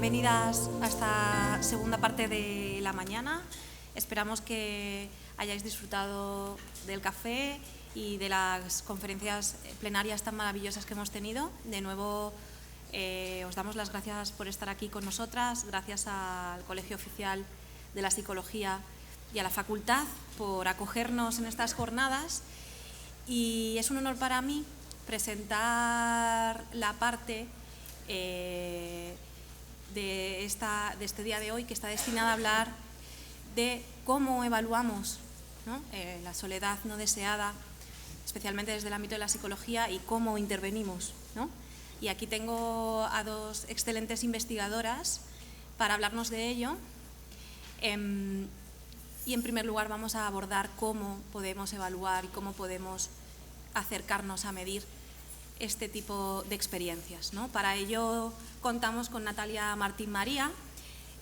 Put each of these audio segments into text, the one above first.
bienvenidas a esta segunda parte de la mañana. Esperamos que hayáis disfrutado del café y de las conferencias plenarias tan maravillosas que hemos tenido. De nuevo, os damos las gracias por estar aquí con nosotras, gracias al Colegio Oficial de la Psicología y a la Facultad por acogernos en estas jornadas. Y es un honor para mí presentar la parte de este día de hoy, que está destinada a hablar de cómo evaluamos, ¿no?, la soledad no deseada, especialmente desde el ámbito de la psicología, y cómo intervenimos, ¿no? Y aquí tengo a dos excelentes investigadoras para hablarnos de ello. Y en primer lugar vamos a abordar cómo podemos evaluar y cómo podemos acercarnos a medir este tipo de experiencias, ¿no? Para ello contamos con Natalia Martín María.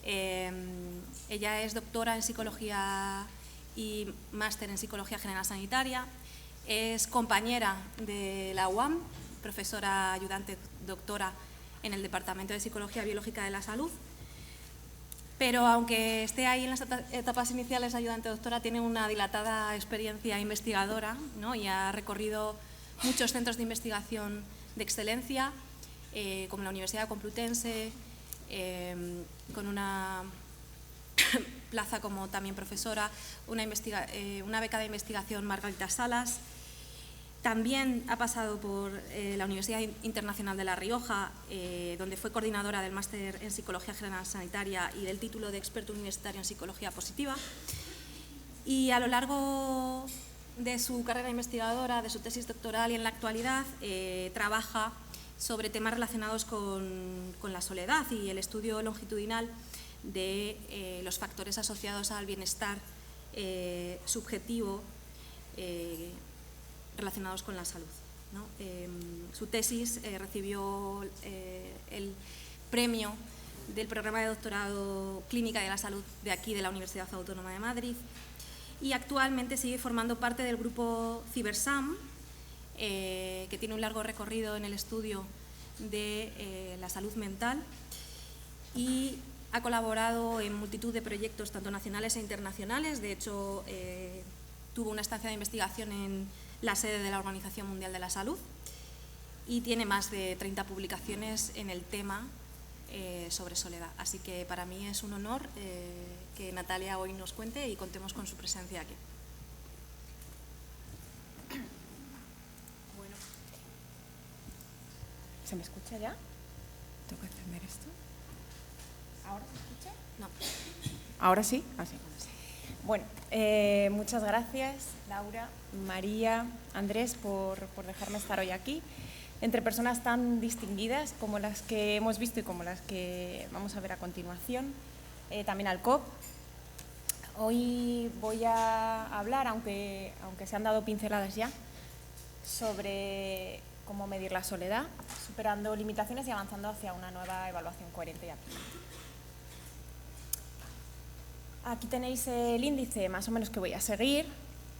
Ella es doctora en Psicología y máster en Psicología General Sanitaria. Es compañera de la UAM, profesora ayudante doctora en el Departamento de Psicología Biológica de la Salud. Pero aunque esté ahí en las etapas iniciales ayudante doctora, tiene una dilatada experiencia investigadora, ¿no? Y ha recorrido muchos centros de investigación de excelencia, como la Universidad Complutense, con una plaza como también profesora, una beca de investigación Margarita Salas. También ha pasado por la Universidad Internacional de La Rioja, donde fue coordinadora del máster en Psicología General Sanitaria y del título de experto universitario en Psicología Positiva. Y a lo largo de su carrera investigadora, de su tesis doctoral y en la actualidad, trabaja sobre temas relacionados con la soledad y el estudio longitudinal de los factores asociados al bienestar subjetivo relacionados con la salud, ¿no? Su tesis recibió el premio del programa de doctorado Clínica de la Salud de aquí, de la Universidad Autónoma de Madrid, y actualmente sigue formando parte del grupo CiberSam, que tiene un largo recorrido en el estudio de la salud mental y ha colaborado en multitud de proyectos, tanto nacionales e internacionales. De hecho, tuvo una estancia de investigación en la sede de la Organización Mundial de la Salud y tiene más de 30 publicaciones en el tema sobre soledad. Así que para mí es un honor que Natalia hoy nos cuente y contemos con su presencia aquí. Bueno, ¿se me escucha ya? ¿Tengo que encender esto? ¿Ahora se escucha? No. ¿Ahora sí? Ah, sí. Bueno, muchas gracias, Laura, María, Andrés, por dejarme estar hoy aquí, entre personas tan distinguidas como las que hemos visto y como las que vamos a ver a continuación, también al COP. Hoy voy a hablar, aunque se han dado pinceladas ya, sobre cómo medir la soledad, superando limitaciones y avanzando hacia una nueva evaluación coherente y aplicable. Aquí tenéis el índice más o menos que voy a seguir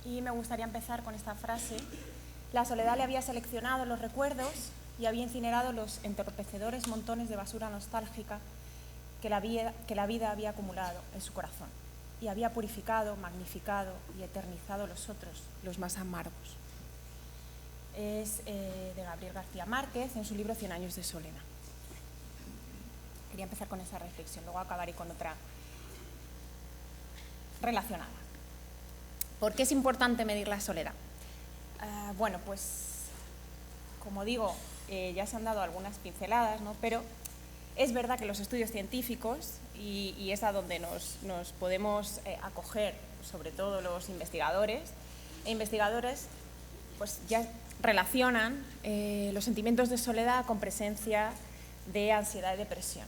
y me gustaría empezar con esta frase. La soledad le había seleccionado los recuerdos y había incinerado los entorpecedores montones de basura nostálgica que la vida había acumulado en su corazón y había purificado, magnificado y eternizado los otros, los más amargos. Es de Gabriel García Márquez en su libro 100 años de soledad. Quería empezar con esa reflexión, luego acabaré con otra relacionada. ¿Por qué es importante medir la soledad? Bueno, pues como digo, ya se han dado algunas pinceladas, ¿no? Pero es verdad que los estudios científicos, y es a donde nos podemos acoger, sobre todo los investigadores e investigadoras, pues ya relacionan los sentimientos de soledad con presencia de ansiedad y depresión.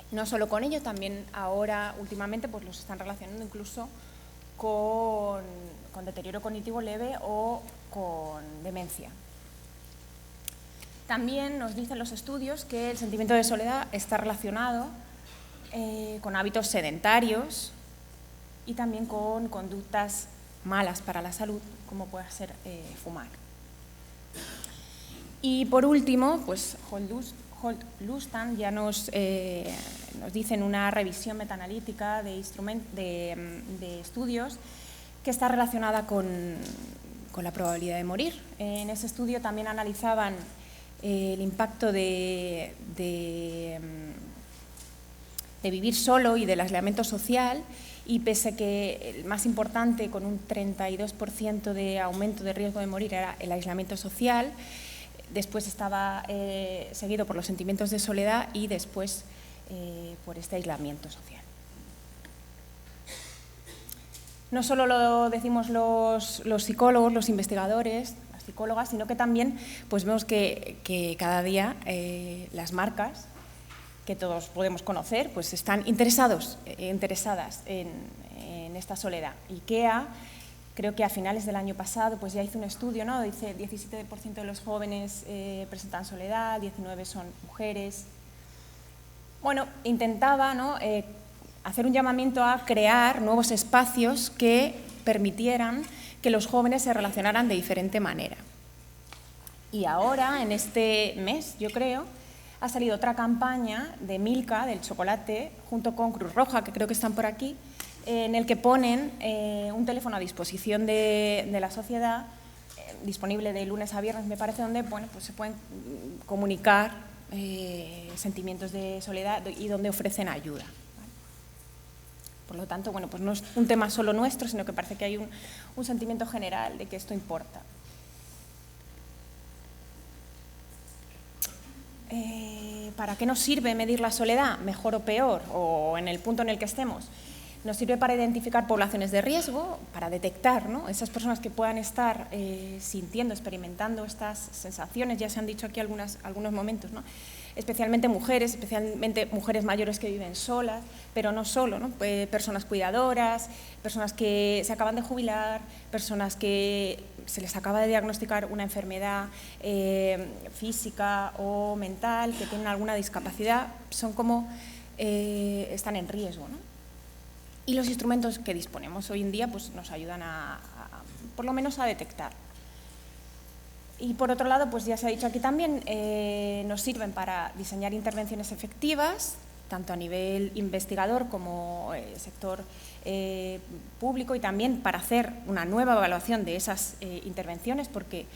No solo con ello, también ahora, últimamente, pues los están relacionando incluso con deterioro cognitivo leve o con demencia. También nos dicen los estudios que el sentimiento de soledad está relacionado con hábitos sedentarios y también con conductas malas para la salud, como puede ser fumar. Y por último, pues Holt-Lustan ya nos dicen una revisión metaanalítica de estudios que está relacionada con la probabilidad de morir. En ese estudio también analizaban el impacto de vivir solo y del aislamiento social, y pese que el más importante, con un 32% de aumento de riesgo de morir, era el aislamiento social, después estaba seguido por los sentimientos de soledad y después por este aislamiento social. No solo lo decimos los psicólogos, los investigadores, las psicólogas, sino que también pues vemos que cada día las marcas que todos podemos conocer pues están interesadas en esta soledad. IKEA, creo que a finales del año pasado pues ya hizo un estudio, ¿no? Dice 17% de los jóvenes presentan soledad, 19% son mujeres. Bueno, intentaba, ¿no?, hacer un llamamiento a crear nuevos espacios que permitieran que los jóvenes se relacionaran de diferente manera. Y ahora, en este mes, yo creo, ha salido otra campaña de Milka, del chocolate, junto con Cruz Roja, que creo que están por aquí, en el que ponen un teléfono a disposición de la sociedad, disponible de lunes a viernes, me parece, donde bueno, pues se pueden comunicar sentimientos de soledad y donde ofrecen ayuda. Por lo tanto, bueno, pues no es un tema solo nuestro, sino que parece que hay un sentimiento general de que esto importa. ¿Para qué nos sirve medir la soledad? ¿Mejor o peor? O en el punto en el que estemos. Nos sirve para identificar poblaciones de riesgo, para detectar, ¿no?, esas personas que puedan estar sintiendo, experimentando estas sensaciones. Ya se han dicho aquí algunos momentos, ¿no?, especialmente mujeres mayores que viven solas, pero no solo, ¿no?, personas cuidadoras, personas que se acaban de jubilar, personas que se les acaba de diagnosticar una enfermedad física o mental, que tienen alguna discapacidad, son como están en riesgo, ¿no? Y los instrumentos que disponemos hoy en día pues, nos ayudan por lo menos a detectar. Y por otro lado, pues ya se ha dicho aquí también, nos sirven para diseñar intervenciones efectivas, tanto a nivel investigador como sector público, y también para hacer una nueva evaluación de esas intervenciones, porque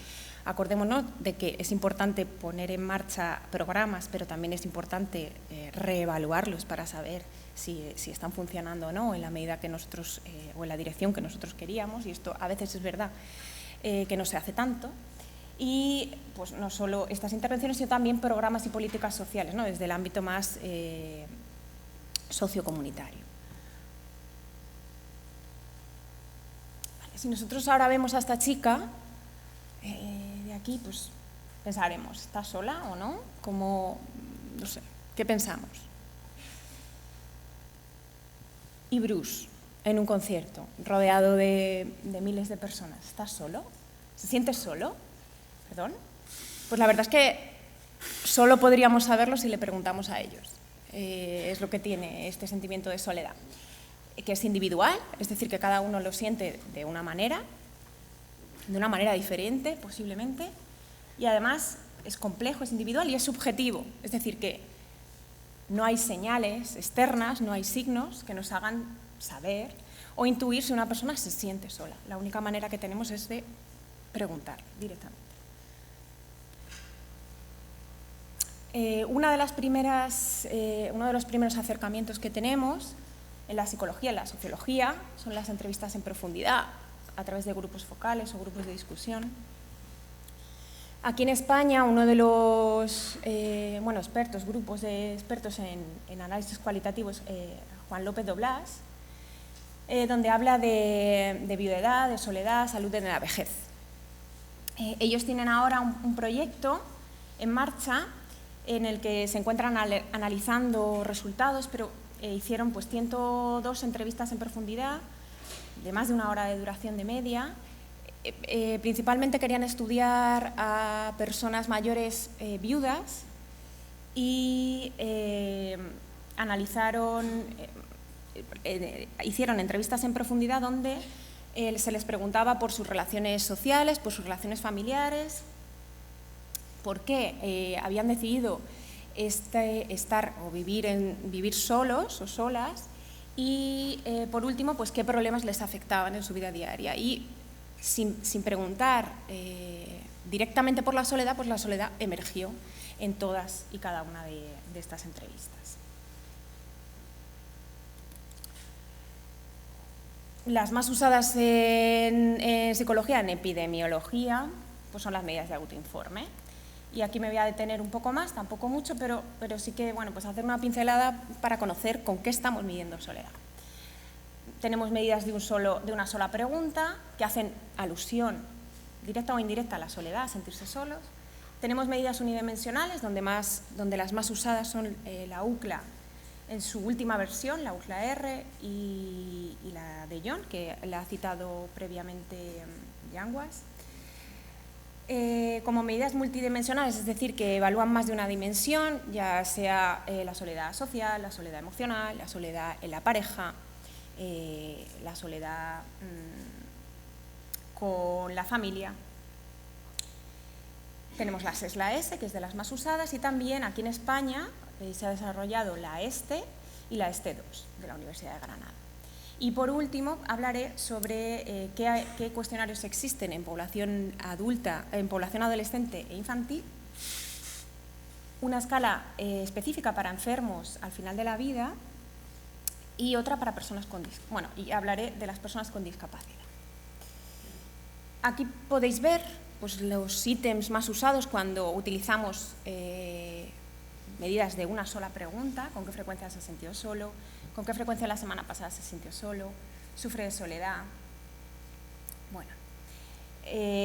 acordémonos de que es importante poner en marcha programas, pero también es importante reevaluarlos para saber si están funcionando o no en la medida que nosotros, o en la dirección que nosotros queríamos, y esto a veces es verdad que no se hace tanto. Y pues no solo estas intervenciones, sino también programas y políticas sociales, ¿no?, desde el ámbito más sociocomunitario. Vale, si nosotros ahora vemos a esta chica de aquí, pues pensaremos, ¿está sola o no? Como, no sé, ¿qué pensamos? Y Bruce, en un concierto, rodeado de miles de personas, ¿está solo? ¿Se siente solo? ¿Perdón? Pues la verdad es que solo podríamos saberlo si le preguntamos a ellos. Es lo que tiene este sentimiento de soledad, que es individual, es decir, que cada uno lo siente de una manera diferente, posiblemente, y además es complejo, es individual y es subjetivo, es decir, que no hay señales externas, no hay signos que nos hagan saber o intuir si una persona se siente sola. La única manera que tenemos es de preguntar directamente. Uno de los primeros acercamientos que tenemos en la psicología, en la sociología, son las entrevistas en profundidad a través de grupos focales o grupos de discusión. Aquí en España, uno de los grupos de expertos en análisis cualitativos, Juan López Doblás, donde habla de viudedad, de soledad, salud en la vejez. Ellos tienen ahora un proyecto en marcha en el que se encuentran analizando resultados, pero hicieron pues 102 entrevistas en profundidad de más de 1 hora de duración de media. Principalmente querían estudiar a personas mayores viudas y hicieron entrevistas en profundidad donde se les preguntaba por sus relaciones sociales, por sus relaciones familiares, por qué habían decidido estar o vivir solos o solas y, por último, pues qué problemas les afectaban en su vida diaria. Y sin preguntar directamente por la soledad, pues la soledad emergió en todas y cada una de estas entrevistas. Las más usadas en psicología, en epidemiología, pues son las medidas de autoinforme. Y aquí me voy a detener un poco más, tampoco mucho, pero sí que, bueno, pues hacer una pincelada para conocer con qué estamos midiendo soledad. Tenemos medidas de una sola pregunta que hacen alusión directa o indirecta a la soledad, a sentirse solos. Tenemos medidas unidimensionales, donde las más usadas son la UCLA en su última versión, la UCLA-R y la de John, que la ha citado previamente Yanguas. Como medidas multidimensionales, es decir, que evalúan más de una dimensión, ya sea la soledad social, la soledad emocional, la soledad en la pareja, la soledad con la familia. Tenemos la SES-LA-S, que es de las más usadas, y también aquí en España se ha desarrollado la ESTE y la ESTE-2 de la Universidad de Granada. Y por último hablaré sobre qué cuestionarios existen en población adulta, en población adolescente e infantil, una escala específica para enfermos al final de la vida y otra para personas con discapacidad. Bueno, y hablaré de las personas con discapacidad. Aquí podéis ver pues, los ítems más usados cuando utilizamos medidas de una sola pregunta: con qué frecuencia se ha sentido solo, con qué frecuencia la semana pasada se sintió solo, sufre de soledad. Bueno,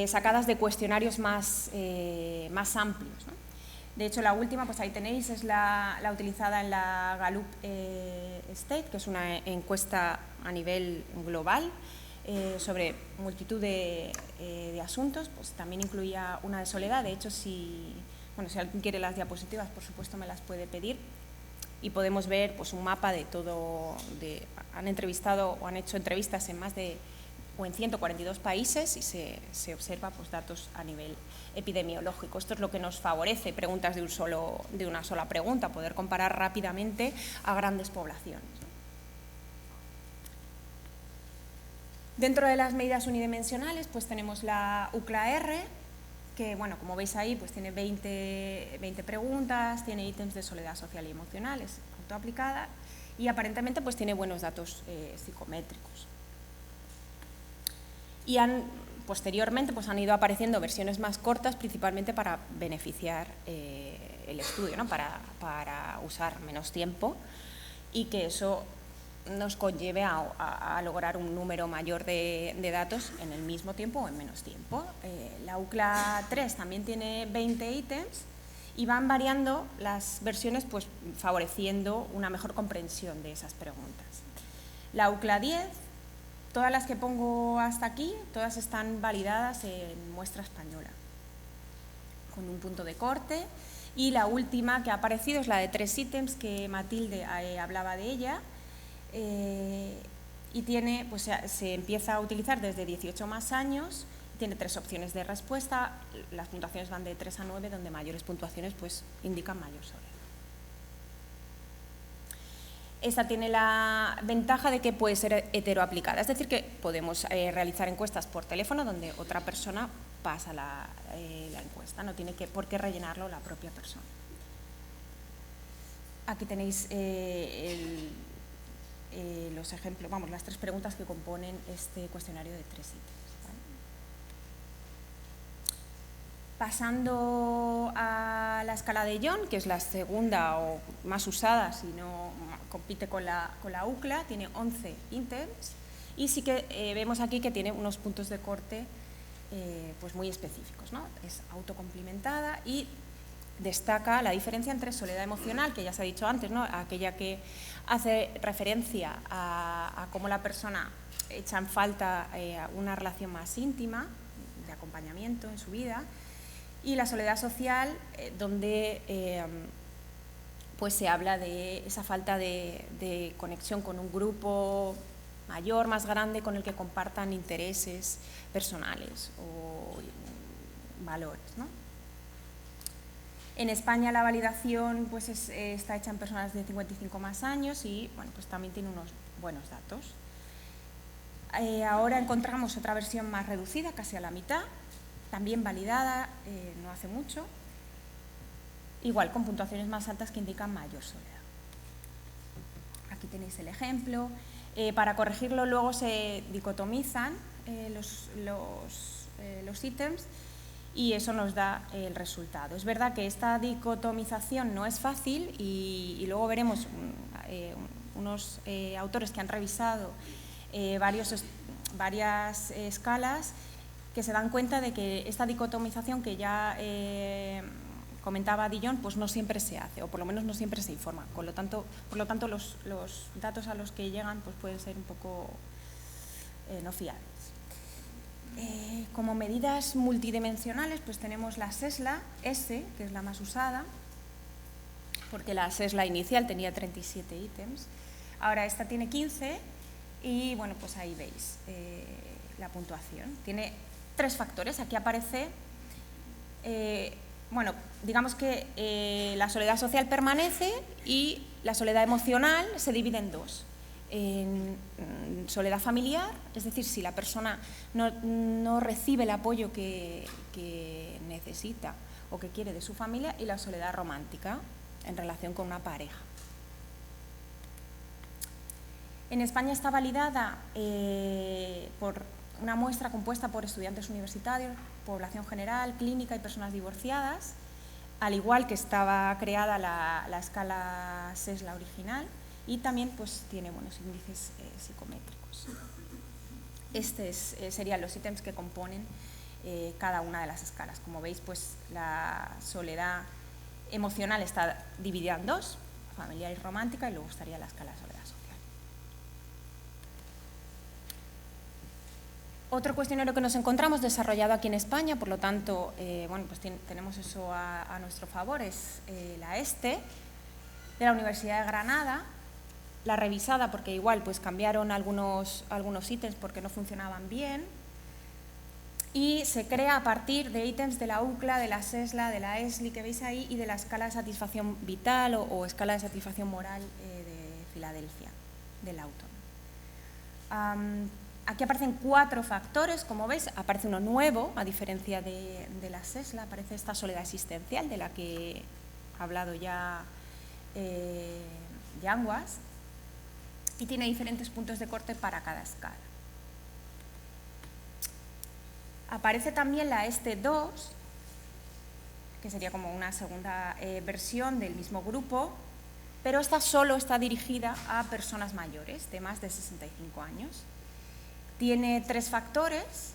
sacadas de cuestionarios más amplios, ¿no? De hecho, la última, pues ahí tenéis, es la utilizada en la Gallup State, que es una encuesta a nivel global sobre multitud de asuntos. Pues también incluía una de soledad. De hecho, si alguien quiere las diapositivas, por supuesto me las puede pedir y podemos ver pues, un mapa de todo. Han entrevistado o han hecho entrevistas en en 142 países y se observa pues, datos a nivel epidemiológico. Esto es lo que nos favorece, preguntas de una sola pregunta, poder comparar rápidamente a grandes poblaciones. Dentro de las medidas unidimensionales pues tenemos la UCLA-R, que bueno, como veis ahí pues tiene 20 preguntas, tiene ítems de soledad social y emocional, es autoaplicada y aparentemente pues tiene buenos datos psicométricos. Y posteriormente pues han ido apareciendo versiones más cortas, principalmente para beneficiar el estudio, ¿no? para usar menos tiempo y que eso nos conlleve a lograr un número mayor de datos en el mismo tiempo o en menos tiempo. La UCLA 3 también tiene 20 ítems y van variando las versiones pues, favoreciendo una mejor comprensión de esas preguntas. La UCLA 10, todas las que pongo hasta aquí, todas están validadas en muestra española, con un punto de corte. Y la última que ha aparecido es la de 3 ítems, que Matilde hablaba de ella, y tiene, pues, se empieza a utilizar desde 18 más años, tiene 3 opciones de respuesta, las puntuaciones van de 3 a 9, donde mayores puntuaciones pues, indican mayor soledad. Esta tiene la ventaja de que puede ser heteroaplicada, es decir, que podemos realizar encuestas por teléfono donde otra persona pasa la encuesta, no tiene por qué rellenarlo la propia persona. Aquí tenéis los ejemplos, las 3 preguntas que componen este cuestionario de 3 ítems. ¿Vale? Pasando a la escala de John, que es la segunda o más usada, si no compite con la UCLA, tiene 11 ítems y sí que vemos aquí que tiene unos puntos de corte pues muy específicos, ¿no? Es autocomplimentada y destaca la diferencia entre soledad emocional, que ya se ha dicho antes, ¿no? Aquella que hace referencia a cómo la persona echa en falta una relación más íntima, de acompañamiento en su vida, y la soledad social, donde pues se habla de esa falta de conexión con un grupo mayor, más grande, con el que compartan intereses personales o valores, ¿no? En España la validación pues está hecha en personas de 55 más años y bueno, pues también tiene unos buenos datos. Ahora encontramos otra versión más reducida, casi a la mitad, también validada no hace mucho, igual con puntuaciones más altas que indican mayor soledad. Aquí tenéis el ejemplo. Para corregirlo luego se dicotomizan los ítems y eso nos da el resultado. Es verdad que esta dicotomización no es fácil y luego veremos unos autores que han revisado varias escalas que se dan cuenta de que esta dicotomización que ya comentaba Dillon, pues no siempre se hace, o por lo menos no siempre se informa. Por lo tanto los datos a los que llegan pues pueden ser un poco no fiables. Como medidas multidimensionales pues tenemos la SESLA S, que es la más usada, porque la SESLA inicial tenía 37 ítems, ahora esta tiene 15 y bueno, pues ahí veis la puntuación. Tiene 3 factores, aquí aparece, bueno, digamos que la soledad social permanece y la soledad emocional se divide en 2. En soledad familiar, es decir, si la persona no recibe el apoyo que necesita o que quiere de su familia, y la soledad romántica en relación con una pareja. En España está validada por una muestra compuesta por estudiantes universitarios, población general, clínica y personas divorciadas, al igual que estaba creada la escala SESLA original, y también pues tiene buenos índices psicométricos. Estos serían los ítems que componen cada una de las escalas. Como veis, pues la soledad emocional está dividida en 2, familiar y romántica, y luego estaría la escala de soledad social. Otro cuestionario que nos encontramos desarrollado aquí en España, por lo tanto, bueno, pues tenemos eso a nuestro favor, es la ESTE, de la Universidad de Granada, la revisada porque igual pues cambiaron algunos ítems porque no funcionaban bien, y se crea a partir de ítems de la UCLA, de la SESLA, de la ESLI que veis ahí, y de la escala de satisfacción vital o escala de satisfacción moral de Filadelfia, del Autumn. Aquí aparecen 4 factores, como veis, aparece uno nuevo, a diferencia de la SESLA, aparece esta soledad existencial de la que ha hablado ya Yanguas, y tiene diferentes puntos de corte para cada escala. Aparece también la ESTE2, que sería como una segunda versión del mismo grupo, pero esta solo está dirigida a personas mayores, de más de 65 años. Tiene 3 factores,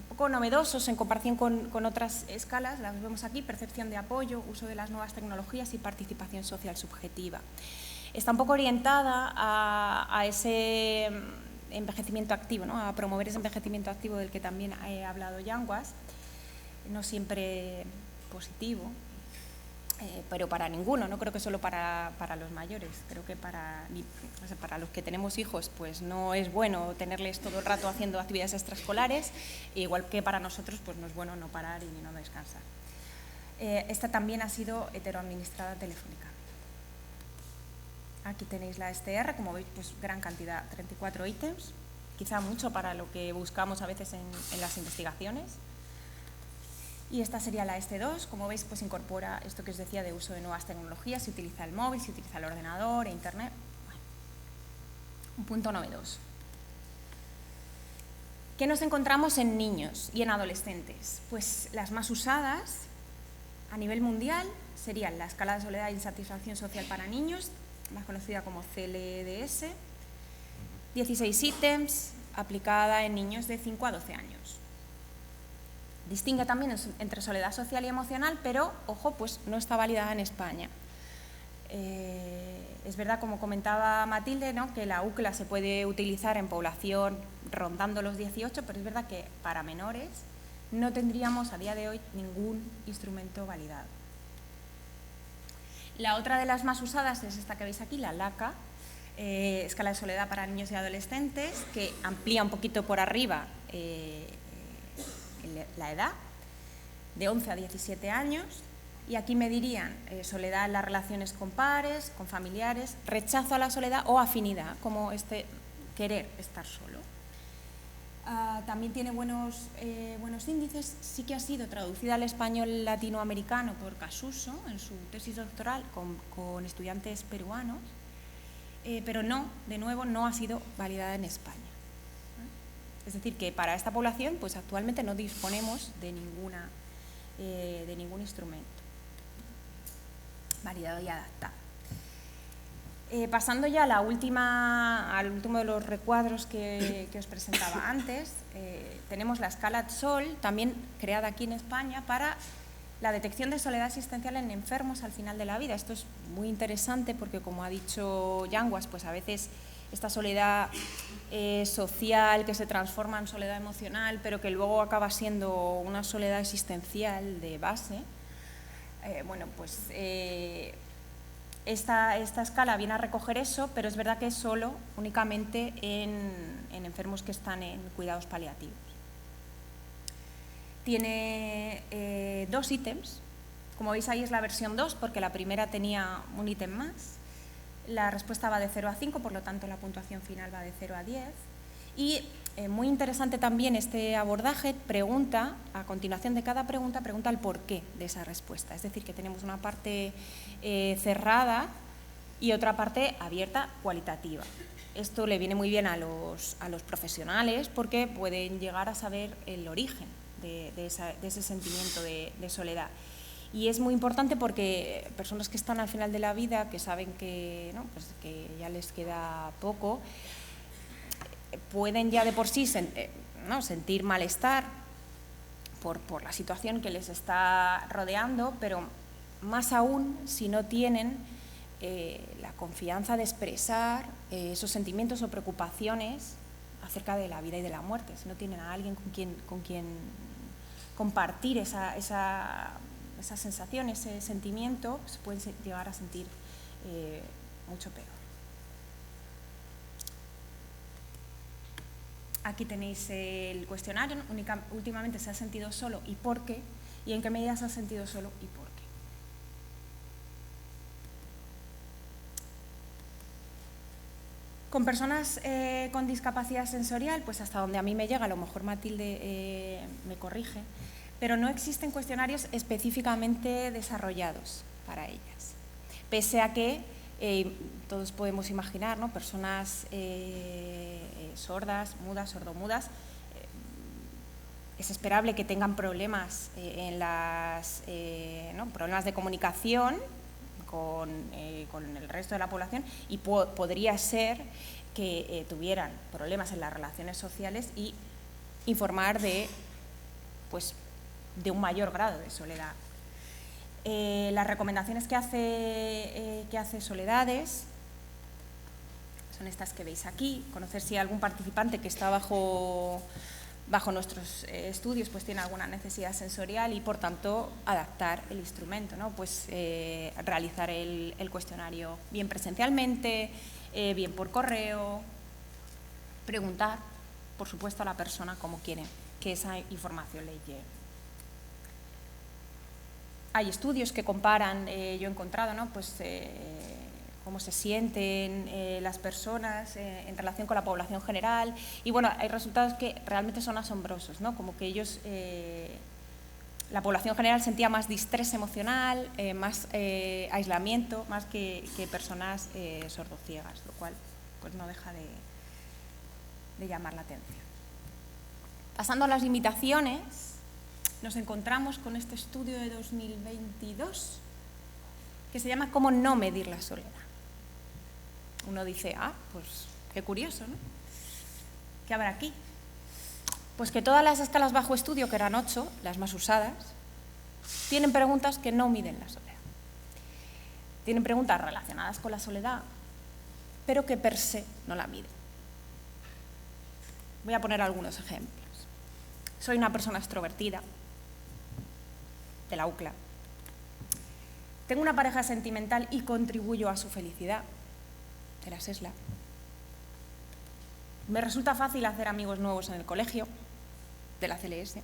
un poco novedosos en comparación con otras escalas, las vemos aquí: percepción de apoyo, uso de las nuevas tecnologías y participación social subjetiva. Está un poco orientada a ese envejecimiento activo, ¿no? A promover ese envejecimiento activo del que también ha hablado Yanguas, no siempre positivo, pero para ninguno, no creo que solo para los mayores, creo que para los que tenemos hijos pues no es bueno tenerles todo el rato haciendo actividades extraescolares, igual que para nosotros pues no es bueno no parar y no descansar. Esta también ha sido heteroadministrada telefónica. Aquí tenéis la STR, como veis, pues gran cantidad, 34 ítems, quizá mucho para lo que buscamos a veces en las investigaciones. Y esta sería la ST2, como veis, pues incorpora esto que os decía de uso de nuevas tecnologías, se utiliza el móvil, se utiliza el ordenador e internet. Bueno, un punto novedoso. ¿Qué nos encontramos en niños y en adolescentes? Pues las más usadas a nivel mundial serían la escala de soledad e insatisfacción social para niños, más conocida como CLDS, 16 ítems, aplicada en niños de 5 a 12 años. Distingue también entre soledad social y emocional, pero, ojo, pues no está validada en España. Es verdad, como comentaba Matilde, ¿no?, que la UCLA se puede utilizar en población rondando los 18, pero es verdad que para menores no tendríamos a día de hoy ningún instrumento validado. La otra de las más usadas es esta que veis aquí, la LACA, escala de soledad para niños y adolescentes, que amplía un poquito por arriba la edad, de 11 a 17 años, Y aquí me dirían soledad en las relaciones con pares, con familiares, rechazo a la soledad o afinidad, como querer estar solo. También tiene buenos índices, sí que ha sido traducida al español latinoamericano por Casuso en su tesis doctoral con estudiantes peruanos, pero de nuevo, no ha sido validada en España. Es decir, que para esta población, pues actualmente no disponemos de ningún instrumento validado y adaptado. Pasando ya al último de los recuadros que os presentaba antes, tenemos la escala TSOL, también creada aquí en España, para la detección de soledad existencial en enfermos al final de la vida. Esto es muy interesante porque, como ha dicho Yanguas, pues a veces esta soledad social que se transforma en soledad emocional, pero que luego acaba siendo una soledad existencial de base, esta escala viene a recoger eso, pero es verdad que es únicamente en enfermos que están en cuidados paliativos. Tiene 2 ítems, como veis ahí es la versión 2, porque la primera tenía un ítem más. La respuesta va de 0 a 5, por lo tanto la puntuación final va de 0 a 10. Y muy interesante también este abordaje, a continuación de cada pregunta, pregunta el porqué de esa respuesta. Es decir, que tenemos una parte cerrada y otra parte abierta, cualitativa. Esto le viene muy bien a los profesionales porque pueden llegar a saber el origen de ese sentimiento de soledad. Y es muy importante porque personas que están al final de la vida, que saben que ya les queda poco, pueden ya de por sí sentir malestar por la situación que les está rodeando, pero más aún si no tienen la confianza de expresar esos sentimientos o preocupaciones acerca de la vida y de la muerte, si no tienen a alguien con quien compartir esa sensación, ese sentimiento, se pueden llegar a sentir mucho peor. Aquí tenéis el cuestionario. Últimamente se ha sentido solo y por qué, y en qué medida se ha sentido solo y por qué. Con personas con discapacidad sensorial, pues hasta donde a mí me llega, a lo mejor Matilde me corrige, pero no existen cuestionarios específicamente desarrollados para ellas, pese a que todos podemos imaginar, ¿no?, personas sordas, mudas, sordomudas, es esperable que tengan problemas problemas de comunicación con el resto de la población, y podría ser que tuvieran problemas en las relaciones sociales y informar de un mayor grado de soledad. Las recomendaciones que hace Soledades son estas que veis aquí: conocer si algún participante que está bajo nuestros estudios pues tiene alguna necesidad sensorial y, por tanto, adaptar el instrumento, ¿no? Realizar el cuestionario bien presencialmente, bien por correo, preguntar, por supuesto, a la persona cómo quiere que esa información le llegue. Hay estudios que comparan, yo he encontrado, ¿no?, cómo se sienten las personas en relación con la población general, y bueno, hay resultados que realmente son asombrosos, ¿no?, como que ellos, la población general sentía más distrés emocional, más aislamiento, más que personas sordociegas, lo cual pues no deja de llamar la atención. Pasando a las limitaciones, nos encontramos con este estudio de 2022 que se llama ¿Cómo no medir la soledad? Uno dice, pues qué curioso, ¿no? ¿Qué habrá aquí? Pues que todas las escalas bajo estudio, que eran 8, las más usadas, tienen preguntas que no miden la soledad. Tienen preguntas relacionadas con la soledad, pero que per se no la miden. Voy a poner algunos ejemplos. Soy una persona extrovertida, de la UCLA. Tengo una pareja sentimental y contribuyo a su felicidad, de la SESLA. Me resulta fácil hacer amigos nuevos en el colegio, de la CLS,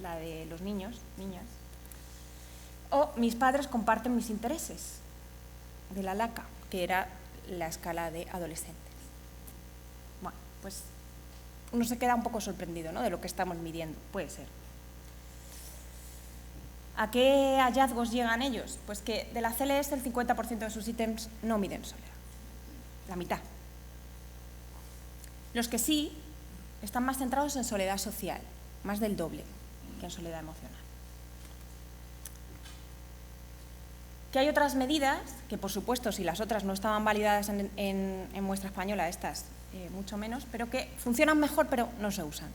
la de los niños, niñas. O mis padres comparten mis intereses, de la LACA, que era la escala de adolescentes. Bueno, pues uno se queda un poco sorprendido, ¿no?, de lo que estamos midiendo, puede ser. ¿A qué hallazgos llegan ellos? Pues que de la CLS el 50% de sus ítems no miden soledad, la mitad. Los que sí están más centrados en soledad social, más del doble que en soledad emocional. Que hay otras medidas, que por supuesto si las otras no estaban validadas en muestra española, estas mucho menos, pero que funcionan mejor pero no se usan.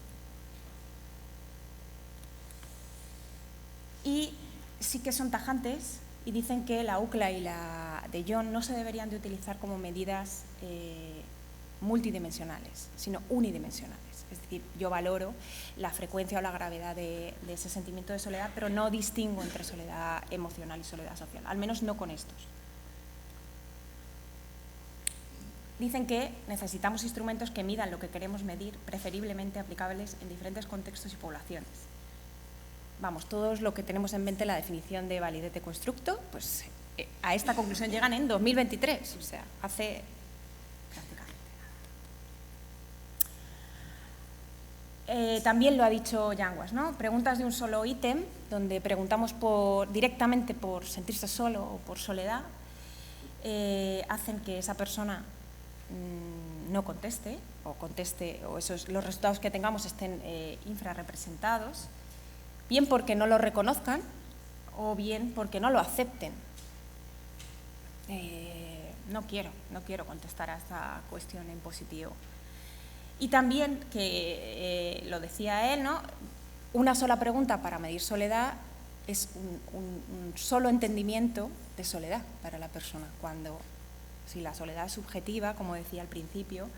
Y sí que son tajantes y dicen que la UCLA y la de John no se deberían de utilizar como medidas multidimensionales, sino unidimensionales. Es decir, yo valoro la frecuencia o la gravedad de ese sentimiento de soledad, pero no distingo entre soledad emocional y soledad social, al menos no con estos. Dicen que necesitamos instrumentos que midan lo que queremos medir, preferiblemente aplicables en diferentes contextos y poblaciones. Vamos, todos lo que tenemos en mente la definición de validez de constructo, pues a esta conclusión llegan en 2023, o sea, hace prácticamente nada. También lo ha dicho Yanguas, ¿no? Preguntas de un solo ítem, donde preguntamos directamente por sentirse solo o por soledad, hacen que esa persona no conteste, o los resultados que tengamos estén infrarrepresentados, bien porque no lo reconozcan o bien porque no lo acepten. No quiero contestar a esta cuestión en positivo. Y también, que lo decía él, ¿no?, una sola pregunta para medir soledad es un solo entendimiento de soledad para la persona, cuando si la soledad es subjetiva, como decía al principio,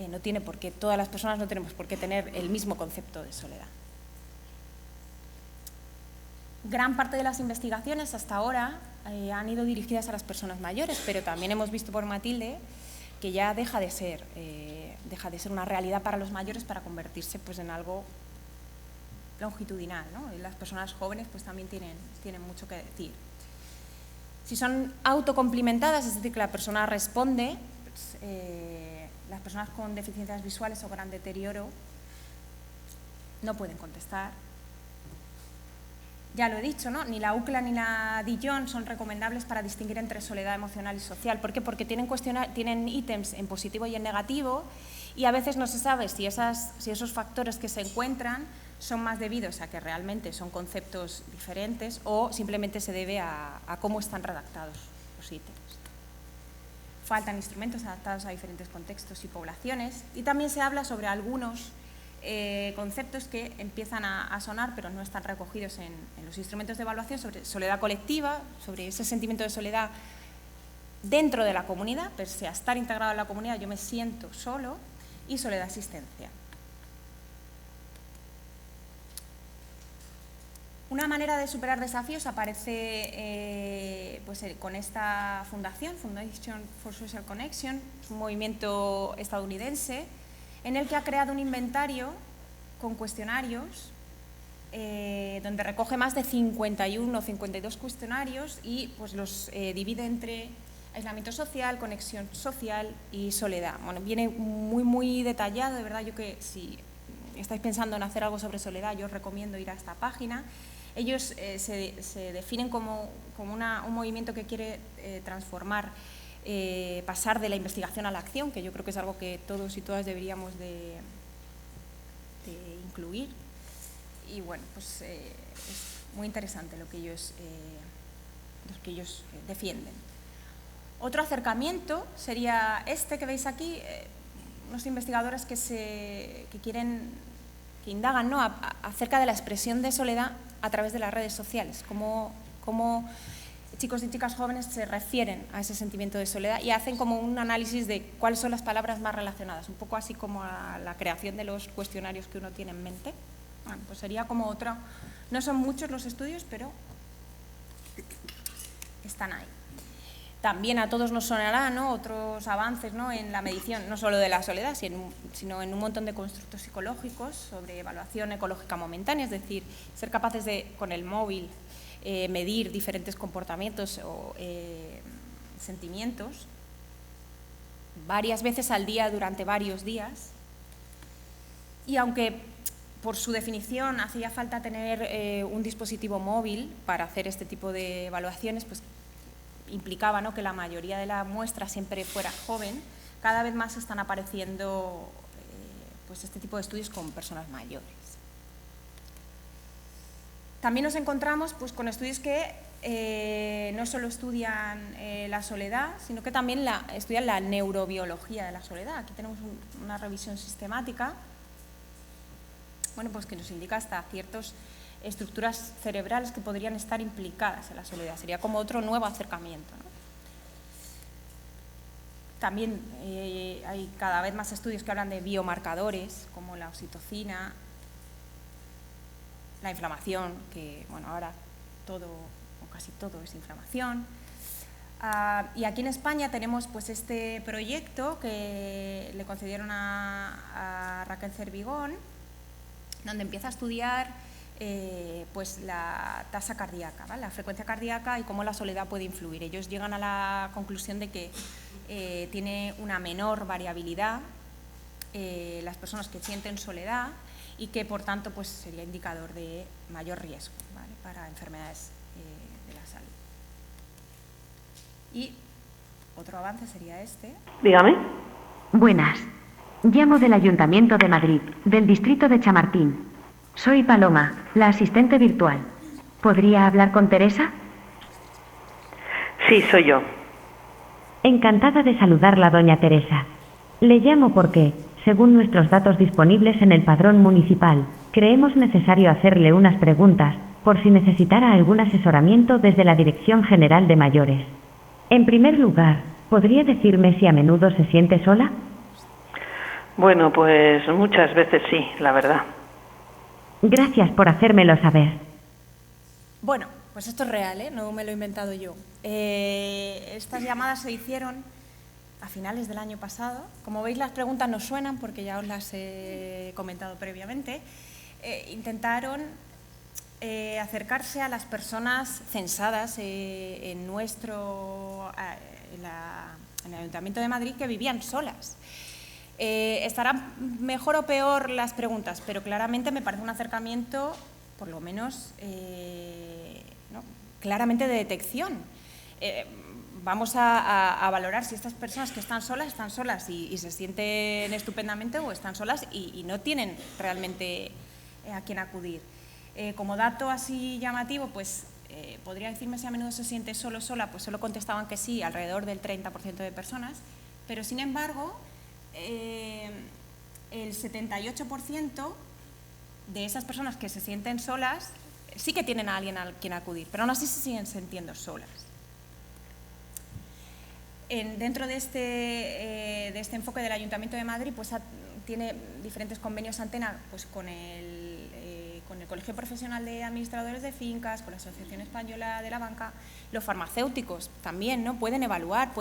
no tiene por qué, todas las personas no tenemos por qué tener el mismo concepto de soledad. Gran parte de las investigaciones hasta ahora han ido dirigidas a las personas mayores, pero también hemos visto por Matilde que ya deja de ser una realidad para los mayores para convertirse pues, en algo longitudinal, ¿no? Y las personas jóvenes pues, también tienen mucho que decir. Si son autocomplimentadas, es decir, que la persona responde, pues, las personas con deficiencias visuales o gran deterioro no pueden contestar. Ya lo he dicho, ¿no? Ni la UCLA ni la Dijon son recomendables para distinguir entre soledad emocional y social. ¿Por qué? Porque tienen ítems en positivo y en negativo y a veces no se sabe si esos factores que se encuentran son más debidos a que realmente son conceptos diferentes o simplemente se debe a cómo están redactados los ítems. Faltan instrumentos adaptados a diferentes contextos y poblaciones y también se habla sobre algunos conceptos que empiezan a sonar pero no están recogidos en los instrumentos de evaluación, sobre soledad colectiva, sobre ese sentimiento de soledad dentro de la comunidad, pese a estar integrado en la comunidad yo me siento solo, y soledad existencial. Una manera de superar desafíos aparece con esta fundación, Foundation for Social Connection, un movimiento estadounidense en el que ha creado un inventario con cuestionarios donde recoge más de 51 o 52 cuestionarios y pues, los divide entre aislamiento social, conexión social y soledad. Bueno, viene muy detallado, de verdad, yo que si estáis pensando en hacer algo sobre soledad, yo os recomiendo ir a esta página. Ellos se definen como un movimiento que quiere transformar, pasar de la investigación a la acción, que yo creo que es algo que todos y todas deberíamos de incluir. Y bueno, pues es muy interesante lo que ellos defienden. Otro acercamiento sería este que veis aquí, unos investigadores que indagan, ¿no?, acerca de la expresión de soledad a través de las redes sociales, cómo chicos y chicas jóvenes se refieren a ese sentimiento de soledad y hacen como un análisis de cuáles son las palabras más relacionadas, un poco así como a la creación de los cuestionarios que uno tiene en mente. Bueno, pues sería como otro, no son muchos los estudios, pero están ahí. También a todos nos sonará, ¿no?, otros avances, ¿no?, en la medición, no solo de la soledad, sino en un montón de constructos psicológicos sobre evaluación ecológica momentánea, es decir, ser capaces de, con el móvil, medir diferentes comportamientos o sentimientos varias veces al día durante varios días. Y aunque por su definición hacía falta tener un dispositivo móvil para hacer este tipo de evaluaciones, pues implicaba, ¿no?, que la mayoría de la muestra siempre fuera joven. Cada vez más están apareciendo pues este tipo de estudios con personas mayores. También nos encontramos pues con estudios que no solo estudian la soledad, sino que también estudian la neurobiología de la soledad. Aquí tenemos una revisión sistemática, bueno, pues que nos indica hasta ciertas estructuras cerebrales que podrían estar implicadas en la soledad. Sería como otro nuevo acercamiento, ¿no? También hay cada vez más estudios que hablan de biomarcadores, como la oxitocina, la inflamación, que bueno, ahora todo o casi todo es inflamación. Y aquí en España tenemos pues este proyecto que le concedieron a Raquel Cervigón, donde empieza a estudiar pues la tasa cardíaca, ¿vale?, la frecuencia cardíaca y cómo la soledad puede influir. Ellos llegan a la conclusión de que tiene una menor variabilidad las personas que sienten soledad y que por tanto pues sería indicador de mayor riesgo, ¿vale?, para enfermedades de la salud. Y otro avance sería este. Dígame. Buenas. Llamo del Ayuntamiento de Madrid, del distrito de Chamartín. Soy Paloma, la asistente virtual. ¿Podría hablar con Teresa? Sí, soy yo. Encantada de saludarla, doña Teresa. Le llamo porque, según nuestros datos disponibles en el padrón municipal, creemos necesario hacerle unas preguntas, por si necesitara algún asesoramiento desde la Dirección General de Mayores. En primer lugar, ¿podría decirme si a menudo se siente sola? Bueno, pues muchas veces sí, la verdad. Gracias por hacérmelo saber. Bueno, pues esto es real, ¿eh? No me lo he inventado yo. Estas llamadas se hicieron a finales del año pasado. Como veis, las preguntas no suenan porque ya os las he comentado previamente. Intentaron acercarse a las personas censadas en el Ayuntamiento de Madrid que vivían solas. Estarán mejor o peor las preguntas, pero claramente me parece un acercamiento, por lo menos, ¿no?, claramente de detección. Vamos a valorar si estas personas que están solas y se sienten estupendamente, o están solas y no tienen realmente a quién acudir. Como dato así llamativo, pues podría decirme si a menudo se siente solo o sola, pues solo contestaban que sí, alrededor del 30% de personas, pero sin embargo el 78% de esas personas que se sienten solas sí que tienen a alguien a quien acudir, pero aún así se siguen sintiendo solas. Dentro de este enfoque del Ayuntamiento de Madrid, pues tiene diferentes convenios antena pues, con el Colegio Profesional de Administradores de Fincas, con la Asociación Española de la Banca. Los farmacéuticos también, ¿no?, pueden evaluar,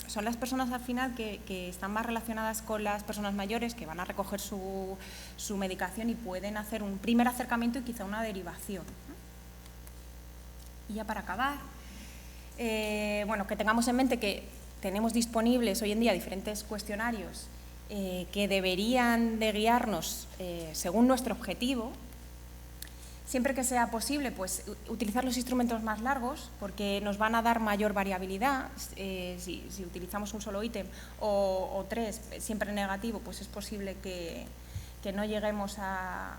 son las personas al final que están más relacionadas con las personas mayores, que van a recoger su medicación y pueden hacer un primer acercamiento y quizá una derivación, ¿no? Y ya para acabar, bueno, que tengamos en mente que tenemos disponibles hoy en día diferentes cuestionarios que deberían de guiarnos según nuestro objetivo. Siempre que sea posible, pues utilizar los instrumentos más largos, porque nos van a dar mayor variabilidad. Si utilizamos un solo ítem o tres, siempre negativo, pues es posible que no lleguemos a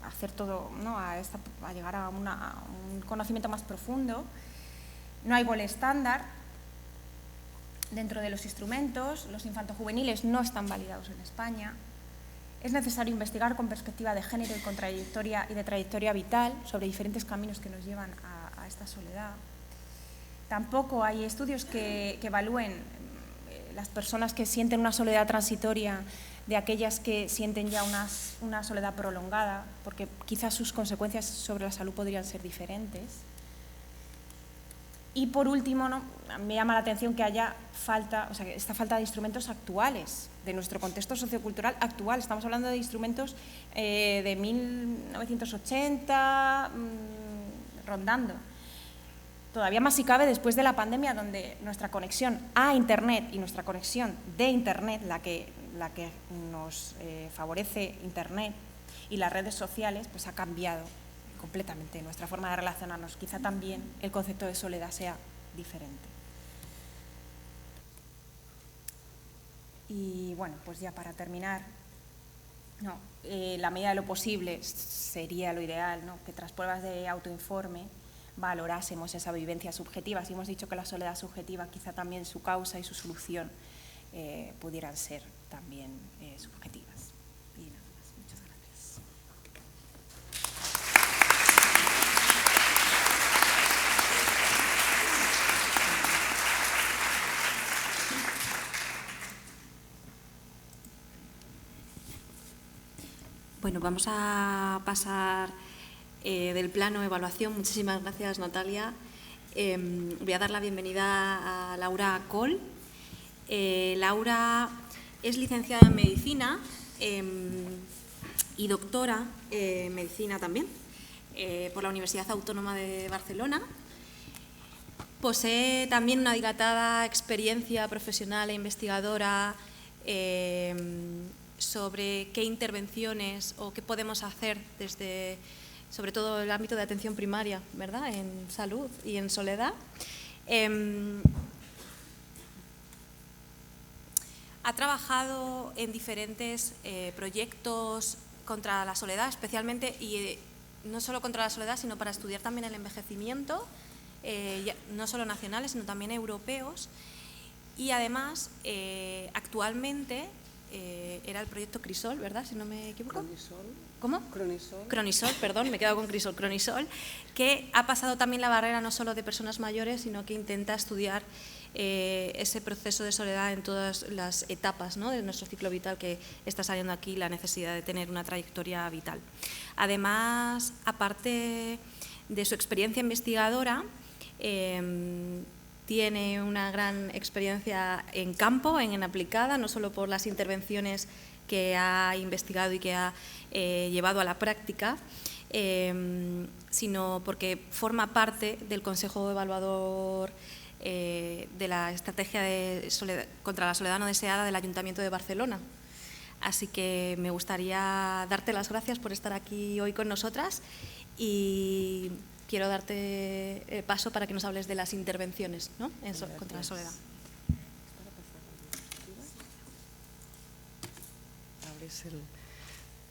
hacer todo, ¿no?, a llegar a un conocimiento más profundo. No hay gol estándar dentro de los instrumentos. Los infantojuveniles no están validados en España. Es necesario investigar con perspectiva de género y con trayectoria y de trayectoria vital sobre diferentes caminos que nos llevan a esta soledad. Tampoco hay estudios que evalúen las personas que sienten una soledad transitoria de aquellas que sienten ya una soledad prolongada, porque quizás sus consecuencias sobre la salud podrían ser diferentes. Y por último, ¿no?, me llama la atención que haya esta falta de instrumentos actuales, de nuestro contexto sociocultural actual. Estamos hablando de instrumentos de 1980, rondando. Todavía más si cabe después de la pandemia, donde nuestra conexión a Internet y nuestra conexión de Internet, la que nos favorece Internet y las redes sociales, pues ha cambiado completamente nuestra forma de relacionarnos. Quizá también el concepto de soledad sea diferente. Y bueno, pues ya para terminar, la medida de lo posible sería lo ideal, ¿no?, que tras pruebas de autoinforme valorásemos esa vivencia subjetiva. Si hemos dicho que la soledad subjetiva, quizá también su causa y su solución pudieran ser también subjetivas. Y nada más. Muchas gracias. Bueno, vamos a pasar del plano evaluación. Muchísimas gracias, Natalia. Voy a dar la bienvenida a Laura Coll. Laura es licenciada en Medicina y doctora en Medicina también por la Universidad Autónoma de Barcelona. Posee también una dilatada experiencia profesional e investigadora sobre qué intervenciones o qué podemos hacer desde, sobre todo, el ámbito de atención primaria, ¿verdad?, en salud y en soledad. Ha trabajado en diferentes proyectos contra la soledad, especialmente, y no solo contra la soledad, sino para estudiar también el envejecimiento, no solo nacionales, sino también europeos. Y además, actualmente, era el proyecto Crisol, ¿verdad?, si no me equivoco. Cronisol. ¿Cómo? Cronisol. Cronisol, perdón, me he quedado con Crisol. Cronisol, que ha pasado también la barrera no solo de personas mayores, sino que intenta estudiar ese proceso de soledad en todas las etapas, ¿no?, de nuestro ciclo vital, que está saliendo aquí la necesidad de tener una trayectoria vital. Además, aparte de su experiencia investigadora, tiene una gran experiencia en campo, en aplicada, no solo por las intervenciones que ha investigado y que ha llevado a la práctica, sino porque forma parte del Consejo Evaluador de la Estrategia contra la Soledad No Deseada del Ayuntamiento de Barcelona. Así que me gustaría darte las gracias por estar aquí hoy con nosotras y quiero darte paso para que nos hables de las intervenciones, ¿no?, contra la soledad.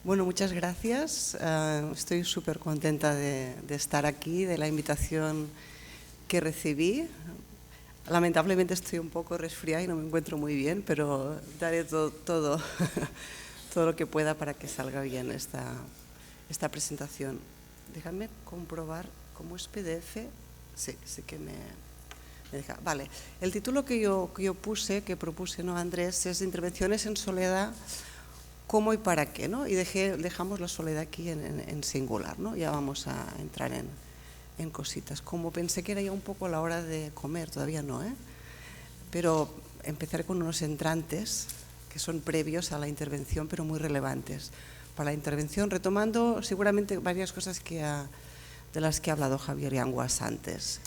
Bueno, muchas gracias. Estoy súper contenta de estar aquí, de la invitación que recibí. Lamentablemente estoy un poco resfriada y no me encuentro muy bien, pero daré todo lo que pueda para que salga bien esta presentación. Déjame comprobar cómo es PDF. Sí que me deja. Vale, el título que yo propuse, ¿no, Andrés? Es Intervenciones en soledad, cómo y para qué, ¿no? Y dejamos la soledad aquí en singular, ¿no? Ya vamos a entrar en cositas. Como pensé que era ya un poco la hora de comer, todavía no, pero empezaré con unos entrantes que son previos a la intervención, pero muy relevantes para la intervención, retomando seguramente varias cosas de las que ha hablado Javier Yanguas antes.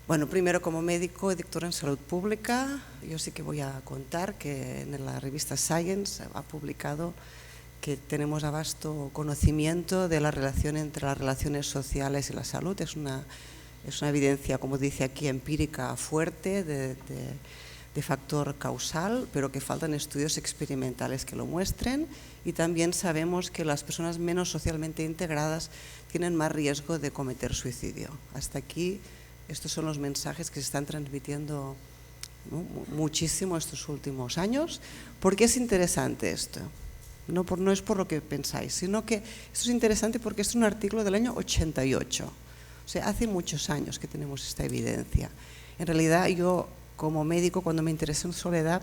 Bueno, primero, como médico y doctora en salud pública, yo sí que voy a contar que en la revista Science ha publicado que tenemos a vasto conocimiento de la relación entre las relaciones sociales y la salud. Es una evidencia, como dice aquí, empírica fuerte de factor causal, pero que faltan estudios experimentales que lo muestren, y también sabemos que las personas menos socialmente integradas tienen más riesgo de cometer suicidio. Hasta aquí, estos son los mensajes que se están transmitiendo muchísimo estos últimos años. ¿Por qué es interesante esto? No es por lo que pensáis, sino que esto es interesante porque es un artículo del año 88. O sea, hace muchos años que tenemos esta evidencia. En realidad, yo como médico, cuando me interesé en soledad,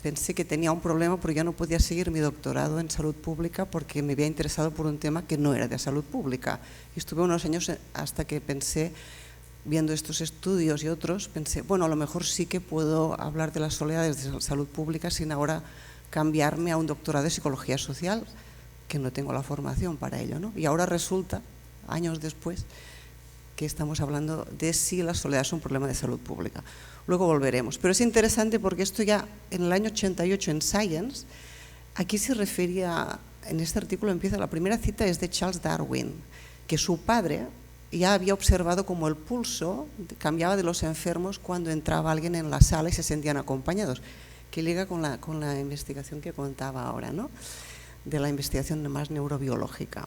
pensé que tenía un problema porque ya no podía seguir mi doctorado en salud pública porque me había interesado por un tema que no era de salud pública. Y estuve unos años hasta que pensé, viendo estos estudios y otros, pensé, bueno, a lo mejor sí que puedo hablar de la soledad desde salud pública sin ahora cambiarme a un doctorado de psicología social, que no tengo la formación para ello, ¿no? Y ahora resulta, años después, que estamos hablando de si la soledad es un problema de salud pública. Luego volveremos. Pero es interesante porque esto ya en el año 88 en Science, aquí se refería, en este artículo empieza, la primera cita es de Charles Darwin, que su padre ya había observado cómo el pulso cambiaba de los enfermos cuando entraba alguien en la sala y se sentían acompañados, que liga con la investigación que contaba ahora, ¿no? De la investigación más neurobiológica.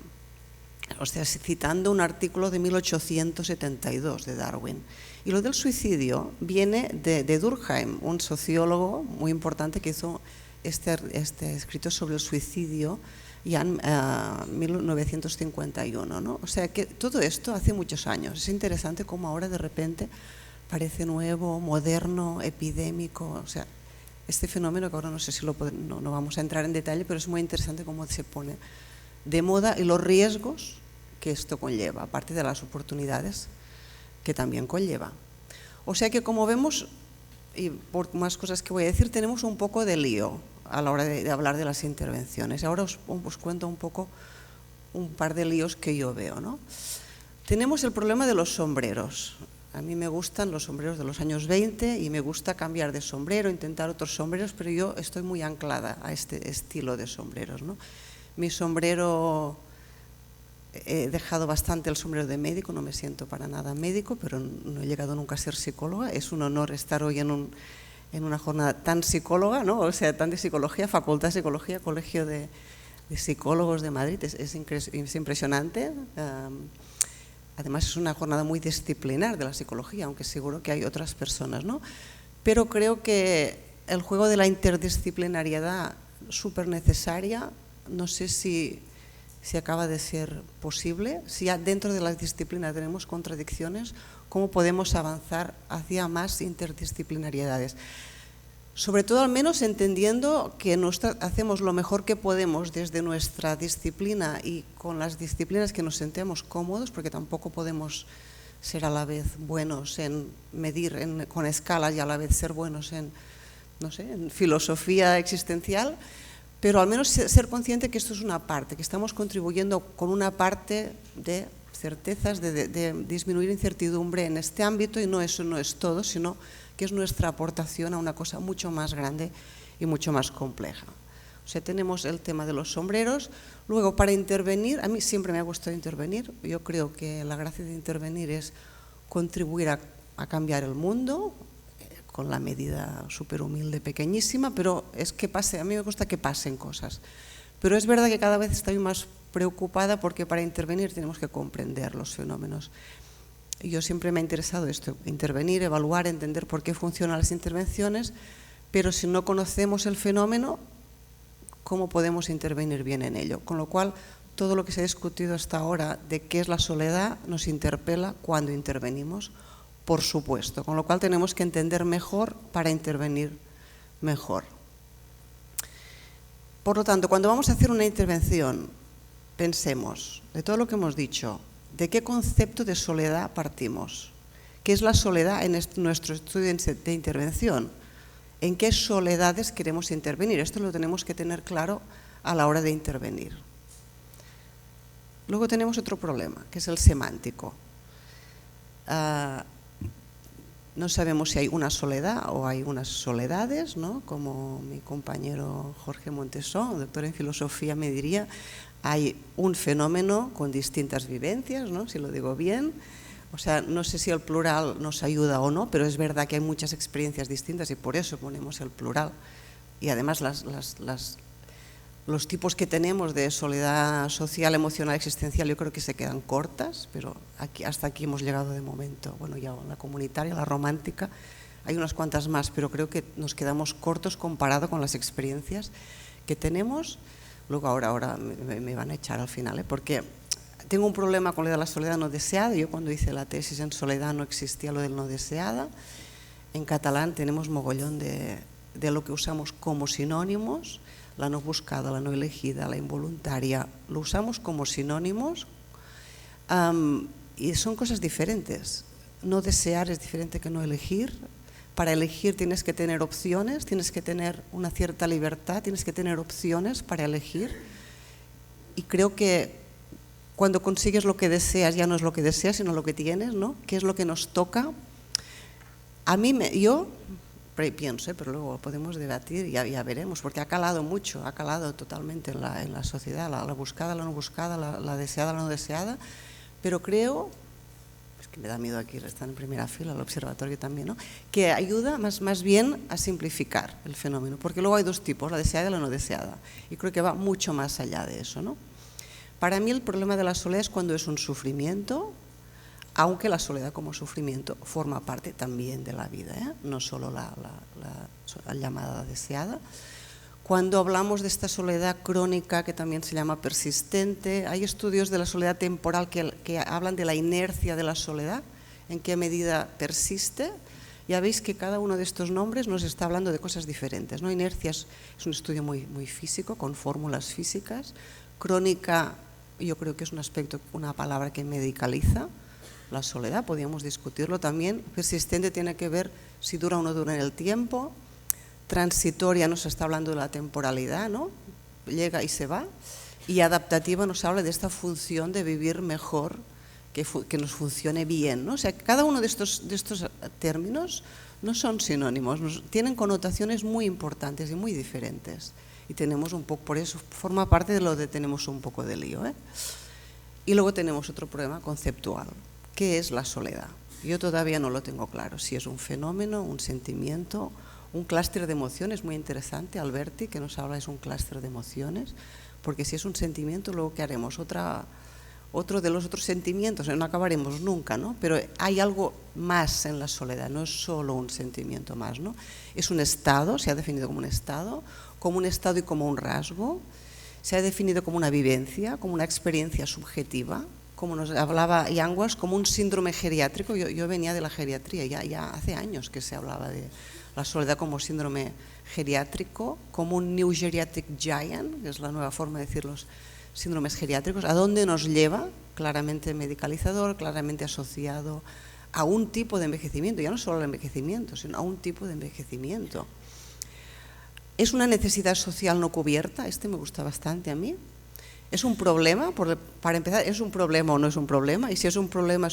O sea, citando un artículo de 1872 de Darwin. Y lo del suicidio viene de Durkheim, un sociólogo muy importante que hizo este escrito sobre el suicidio ya en 1951, ¿no? O sea que todo esto hace muchos años. Es interesante cómo ahora de repente parece nuevo, moderno, epidémico. O sea, este fenómeno que ahora no sé si no vamos a entrar en detalle, pero es muy interesante cómo se pone de moda y los riesgos que esto conlleva, aparte de las oportunidades que también conlleva. O sea que, como vemos, y por más cosas que voy a decir, tenemos un poco de lío a la hora de hablar de las intervenciones. Ahora os cuento un poco un par de líos que yo veo, ¿no? Tenemos el problema de los sombreros. A mí me gustan los sombreros de los años 20 y me gusta cambiar de sombrero, intentar otros sombreros, pero yo estoy muy anclada a este estilo de sombreros, ¿no? Mi sombrero, he dejado bastante el sombrero de médico, no me siento para nada médico, pero no he llegado nunca a ser psicóloga. Es un honor estar hoy en una jornada tan psicóloga, ¿no? O sea, tan de psicología, Facultad de Psicología, Colegio de Psicólogos de Madrid, es impresionante. Además es una jornada muy disciplinar de la psicología, aunque seguro que hay otras personas, ¿no? Pero creo que el juego de la interdisciplinariedad súper necesaria, no sé si acaba de ser posible, si ya dentro de las disciplinas tenemos contradicciones, ¿cómo podemos avanzar hacia más interdisciplinariedades? Sobre todo, al menos entendiendo que hacemos lo mejor que podemos desde nuestra disciplina y con las disciplinas que nos sentemos cómodos, porque tampoco podemos ser a la vez buenos en medir con escalas y a la vez ser buenos en, no sé, en filosofía existencial, pero al menos ser consciente que esto es una parte, que estamos contribuyendo con una parte de certezas, de disminuir incertidumbre en este ámbito, y eso no es todo, sino que es nuestra aportación a una cosa mucho más grande y mucho más compleja. O sea, tenemos el tema de los sombreros. Luego, para intervenir, a mí siempre me ha gustado intervenir. Yo creo que la gracia de intervenir es contribuir a cambiar el mundo, con la medida súper humilde, pequeñísima, pero es que a mí me gusta que pasen cosas. Pero es verdad que cada vez estoy más preocupada porque para intervenir tenemos que comprender los fenómenos. Yo siempre me ha interesado esto, intervenir, evaluar, entender por qué funcionan las intervenciones, pero si no conocemos el fenómeno, ¿cómo podemos intervenir bien en ello? Con lo cual, todo lo que se ha discutido hasta ahora de qué es la soledad nos interpela cuando intervenimos, por supuesto, con lo cual tenemos que entender mejor para intervenir mejor. Por lo tanto, cuando vamos a hacer una intervención, pensemos, de todo lo que hemos dicho, ¿de qué concepto de soledad partimos? ¿Qué es la soledad en nuestro estudio de intervención? ¿En qué soledades queremos intervenir? Esto lo tenemos que tener claro a la hora de intervenir. Luego tenemos otro problema, que es el semántico. No sabemos si hay una soledad o hay unas soledades, ¿no? Como mi compañero Jorge Montesón, doctor en filosofía, me diría, hay un fenómeno con distintas vivencias, ¿no? Si lo digo bien. O sea, no sé si el plural nos ayuda o no, pero es verdad que hay muchas experiencias distintas y por eso ponemos el plural. Y además los tipos que tenemos de soledad social, emocional, existencial, yo creo que se quedan cortas, pero hasta aquí hemos llegado de momento. Bueno, ya la comunitaria, la romántica, hay unas cuantas más, pero creo que nos quedamos cortos comparado con las experiencias que tenemos. Luego ahora me van a echar al final, porque tengo un problema con lo de la soledad no deseada. Yo cuando hice la tesis en soledad no existía lo del no deseada. En catalán tenemos mogollón de lo que usamos como sinónimos. La no buscada, la no elegida, la involuntaria, lo usamos como sinónimos y son cosas diferentes. No desear es diferente que no elegir. Para elegir tienes que tener opciones, tienes que tener una cierta libertad, tienes que tener opciones para elegir. Y creo que cuando consigues lo que deseas, ya no es lo que deseas, sino lo que tienes, ¿no? ¿Qué es lo que nos toca? A mí, yo pienso, pero luego podemos debatir y ya veremos, porque ha calado mucho, ha calado totalmente en la sociedad, la buscada, la no buscada, la deseada, la no deseada, pero creo, es que me da miedo aquí estar en primera fila, el observatorio también, ¿no? Que ayuda más bien a simplificar el fenómeno, porque luego hay dos tipos, la deseada y la no deseada, y creo que va mucho más allá de eso, ¿no? Para mí el problema de la soledad es cuando es un sufrimiento, aunque la soledad como sufrimiento forma parte también de la vida, ¿eh? No solo la llamada deseada. Cuando hablamos de esta soledad crónica, que también se llama persistente, hay estudios de la soledad temporal que hablan de la inercia de la soledad, en qué medida persiste. Ya veis que cada uno de estos nombres nos está hablando de cosas diferentes, ¿no? Inercia es un estudio muy físico, con fórmulas físicas. Crónica, yo creo que es un aspecto, una palabra que medicaliza la soledad, podríamos discutirlo también. Persistente tiene que ver si dura o no dura en el tiempo. Transitoria nos está hablando de la temporalidad, ¿no? Llega y se va. Y adaptativa nos habla de esta función de vivir mejor, que nos funcione bien, ¿no? O sea, cada uno de estos términos no son sinónimos, tienen connotaciones muy importantes y muy diferentes. Y tenemos un poco, por eso forma parte de lo de tenemos un poco de lío, ¿eh? Y luego tenemos otro problema conceptual. ¿Qué es la soledad? Yo todavía no lo tengo claro, si es un fenómeno, un sentimiento, un clúster de emociones. Muy interesante, Alberti, que nos habla, es un clúster de emociones, porque si es un sentimiento, luego ¿qué haremos? Otro de los otros sentimientos, no acabaremos nunca, ¿no? Pero hay algo más en la soledad, no es solo un sentimiento más, ¿no? Es un estado, se ha definido como un estado y como un rasgo, se ha definido como una vivencia, como una experiencia subjetiva, como nos hablaba Yanguas, como un síndrome geriátrico. Yo venía de la geriatría, ya hace años que se hablaba de la soledad como síndrome geriátrico, como un New Geriatric Giant, que es la nueva forma de decir los síndromes geriátricos. ¿A dónde nos lleva? Claramente medicalizador, claramente asociado a un tipo de envejecimiento, ya no solo al envejecimiento, sino a un tipo de envejecimiento. Es una necesidad social no cubierta, me gusta bastante a mí. ¿Es un problema? Para empezar, ¿es un problema o no es un problema? Y si es un problema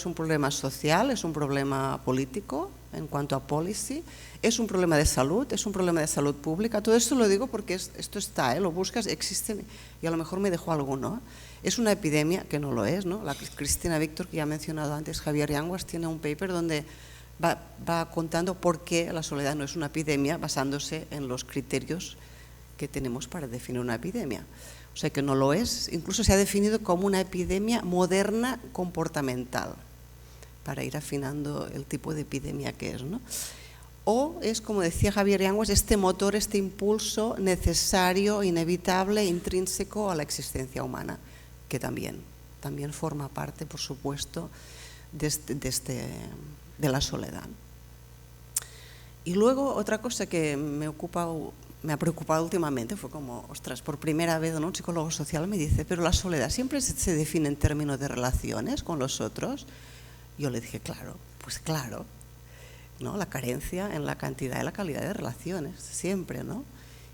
social, es un problema político en cuanto a policy, es un problema de salud, es un problema de salud pública. Todo esto lo digo porque esto está, lo buscas, existe y a lo mejor me dejo alguno. Es una epidemia, que no lo es, ¿no? La Cristina Víctor, que ya ha mencionado antes, Javier Yanguas, tiene un paper donde va contando por qué la soledad no es una epidemia, basándose en los criterios que tenemos para definir una epidemia. O sea que no lo es, incluso se ha definido como una epidemia moderna comportamental, para ir afinando el tipo de epidemia que es, ¿no? O es, como decía Javier Yanguas, este motor, este impulso necesario, inevitable, intrínseco a la existencia humana, que también forma parte, por supuesto, de la soledad. Y luego otra cosa que me ha preocupado últimamente fue como, ostras, por primera vez, ¿no? Un psicólogo social me dice, pero la soledad siempre se define en términos de relaciones con los otros. Yo le dije, claro, pues claro, ¿no? La carencia en la cantidad y la calidad de relaciones, siempre, ¿no?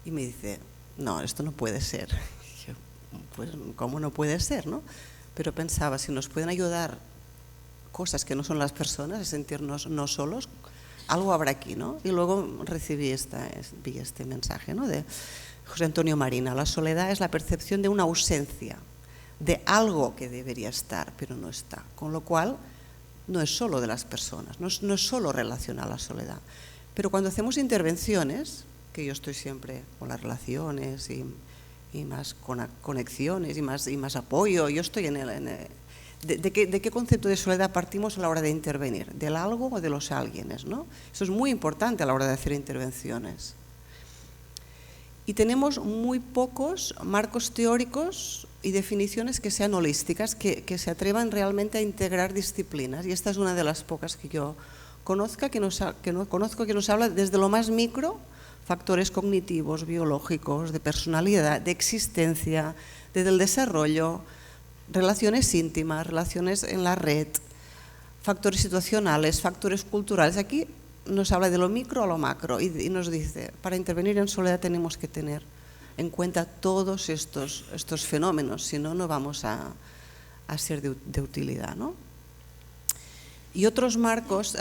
Y me dice, no, esto no puede ser. Y yo, pues, ¿cómo no puede ser, no? Pero pensaba, si nos pueden ayudar cosas que no son las personas a sentirnos no solos, algo habrá aquí, ¿no? Y luego vi este mensaje, ¿no? De José Antonio Marina. La soledad es la percepción de una ausencia, de algo que debería estar, pero no está. Con lo cual, no es solo de las personas, no es solo relacional la soledad. Pero cuando hacemos intervenciones, que yo estoy siempre con las relaciones y más conexiones y más apoyo, yo estoy ¿De qué concepto de soledad partimos a la hora de intervenir? ¿Del algo o de los alguienes, ¿no? Eso es muy importante a la hora de hacer intervenciones. Y tenemos muy pocos marcos teóricos y definiciones que sean holísticas, que se atrevan realmente a integrar disciplinas. Y esta es una de las pocas que yo conozco, que nos habla desde lo más micro, factores cognitivos, biológicos, de personalidad, de existencia, desde el desarrollo, relaciones íntimas, relaciones en la red, factores situacionales, factores culturales. Aquí nos habla de lo micro a lo macro y nos dice, para intervenir en soledad tenemos que tener en cuenta todos estos fenómenos, si no, no vamos a a ser de utilidad, ¿no? Y otros marcos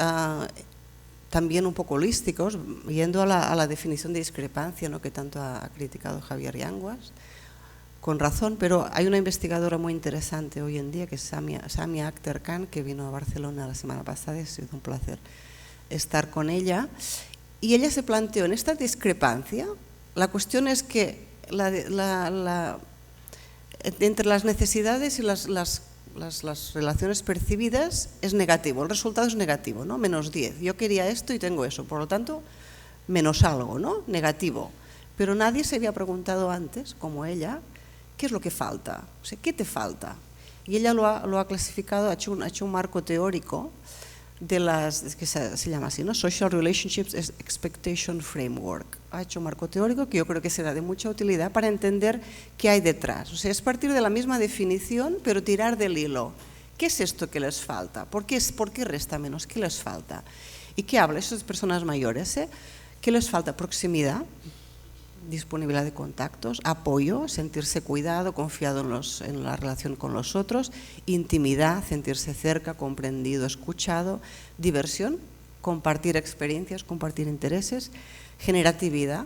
también un poco holísticos, yendo a la definición de discrepancia, ¿no?, que tanto ha criticado Javier Yanguas, con razón, pero hay una investigadora muy interesante hoy en día, que es Samia Akhter Khan, que vino a Barcelona la semana pasada, y ha sido un placer estar con ella, y ella se planteó en esta discrepancia, la cuestión es que entre las necesidades y las relaciones percibidas es negativo, el resultado es negativo, ¿no? -10. Yo quería esto y tengo eso, por lo tanto, menos algo, ¿no? Negativo. Pero nadie se había preguntado antes, como ella, ¿qué es lo que falta? O sea, ¿qué te falta? Y ella lo ha clasificado, ha hecho un marco teórico de que se llama así, ¿no? Social Relationships Expectation Framework. Ha hecho un marco teórico que yo creo que será de mucha utilidad para entender qué hay detrás. O sea, es partir de la misma definición, pero tirar del hilo. ¿Qué es esto que les falta? ¿Por qué resta menos? ¿Qué les falta? ¿Y qué habla? Esas personas mayores, ¿qué les falta? Proximidad, disponibilidad de contactos, apoyo, sentirse cuidado, confiado en la relación con los otros, intimidad, sentirse cerca, comprendido, escuchado, diversión, compartir experiencias, compartir intereses, generatividad,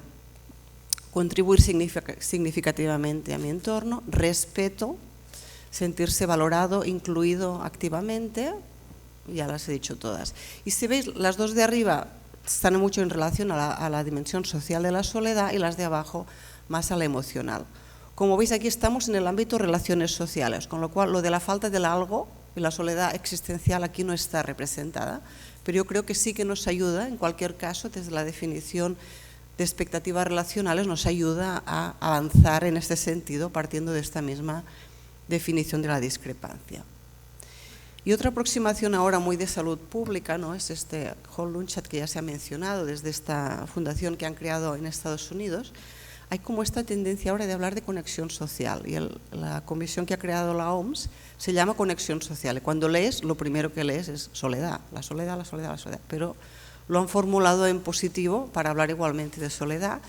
contribuir significativamente a mi entorno, respeto, sentirse valorado, incluido activamente, ya las he dicho todas. Y si veis, las dos de arriba están mucho en relación a la dimensión social de la soledad y las de abajo más a la emocional. Como veis, aquí estamos en el ámbito de relaciones sociales, con lo cual lo de la falta del algo y la soledad existencial aquí no está representada, pero yo creo que sí que nos ayuda, en cualquier caso, desde la definición de expectativas relacionales, nos ayuda a avanzar en este sentido partiendo de esta misma definición de la discrepancia. Y otra aproximación ahora muy de salud pública, ¿no?, es este Whole Lunch que ya se ha mencionado desde esta fundación que han creado en Estados Unidos. Hay como esta tendencia ahora de hablar de conexión social y la comisión que ha creado la OMS se llama conexión social. Y cuando lees, lo primero que lees es soledad, la soledad, la soledad, la soledad. Pero lo han formulado en positivo para hablar igualmente de soledad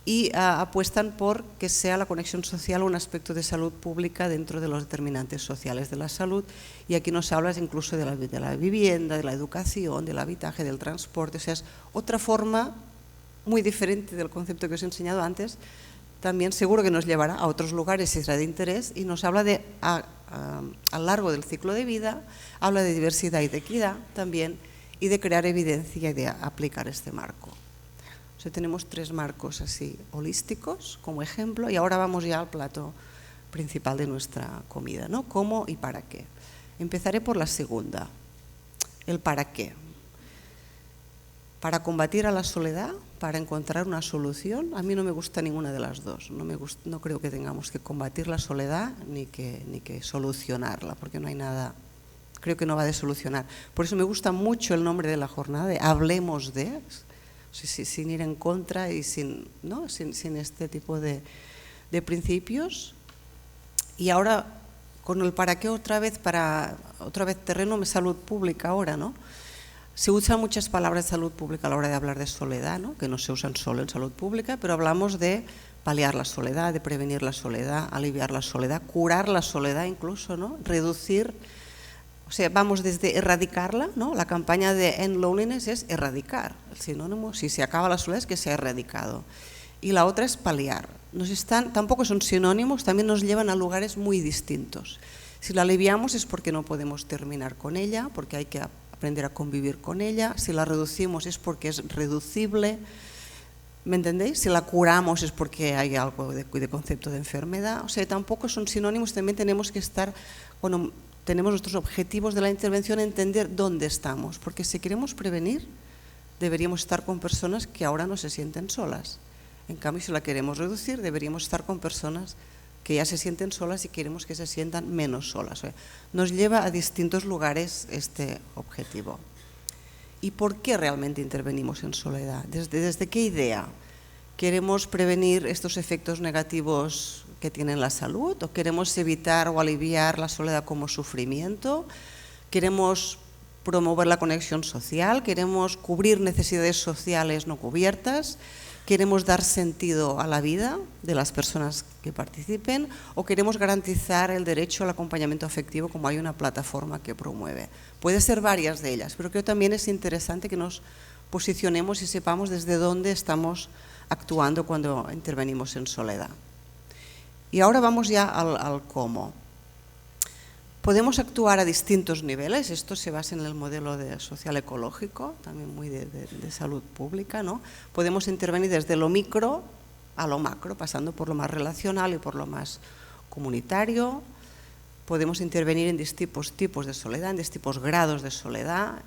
y apuestan por que sea la conexión social un aspecto de salud pública dentro de los determinantes sociales de la salud, y aquí nos hablas incluso de la vivienda, de la educación, del habitaje, del transporte. O sea, es otra forma muy diferente del concepto que os he enseñado antes, también seguro que nos llevará a otros lugares si será de interés, y nos habla de a lo largo del ciclo de vida, habla de diversidad y de equidad también, y de crear evidencia y de aplicar este marco. O sea, tenemos 3 marcos así holísticos como ejemplo, y ahora vamos ya al plato principal de nuestra comida, ¿no? ¿Cómo y para qué? Empezaré por la segunda, el para qué. Para combatir a la soledad, para encontrar una solución. A mí no me gusta ninguna de las dos. No creo que tengamos que combatir la soledad ni que solucionarla, porque no hay nada, creo que no va de solucionar. Por eso me gusta mucho el nombre de la jornada, de Hablemos de, sin ir en contra y sin este tipo de principios. Y ahora, con el para qué otra vez terreno de salud pública ahora, ¿no? Se usan muchas palabras de salud pública a la hora de hablar de soledad, ¿no?, que no se usan solo en salud pública, pero hablamos de paliar la soledad, de prevenir la soledad, aliviar la soledad, curar la soledad incluso, ¿no?, reducir, o sea, vamos desde erradicarla, ¿no? La campaña de End Loneliness es erradicar, el sinónimo, si se acaba la soledad es que se ha erradicado. Y la otra es paliar. Tampoco son sinónimos, también nos llevan a lugares muy distintos. Si la aliviamos es porque no podemos terminar con ella, porque hay que aprender a convivir con ella. Si la reducimos es porque es reducible, ¿me entendéis? Si la curamos es porque hay algo de concepto de enfermedad. O sea, tampoco son sinónimos, también tenemos que estar, cuando tenemos nuestros objetivos de la intervención, entender dónde estamos, porque si queremos prevenir, deberíamos estar con personas que ahora no se sienten solas. En cambio, si la queremos reducir, deberíamos estar con personas que ya se sienten solas y queremos que se sientan menos solas. Nos lleva a distintos lugares este objetivo. ¿Y por qué realmente intervenimos en soledad? ¿Desde qué idea? ¿Queremos prevenir estos efectos negativos que tiene la salud? ¿O queremos evitar o aliviar la soledad como sufrimiento? ¿Queremos promover la conexión social? ¿Queremos cubrir necesidades sociales no cubiertas? queremos dar sentido a la vida de las personas que participen o queremos garantizar el derecho al acompañamiento afectivo como hay una plataforma que promueve. Puede ser varias de ellas, pero creo que también es interesante que nos posicionemos y sepamos desde dónde estamos actuando cuando intervenimos en soledad. Y ahora vamos ya al cómo. Podemos actuar a distintos niveles, esto se basa en el modelo social ecológico, también muy de salud pública, ¿no? Podemos intervenir desde lo micro a lo macro, pasando por lo más relacional y por lo más comunitario. Podemos intervenir en distintos tipos de soledad, en distintos grados de soledad,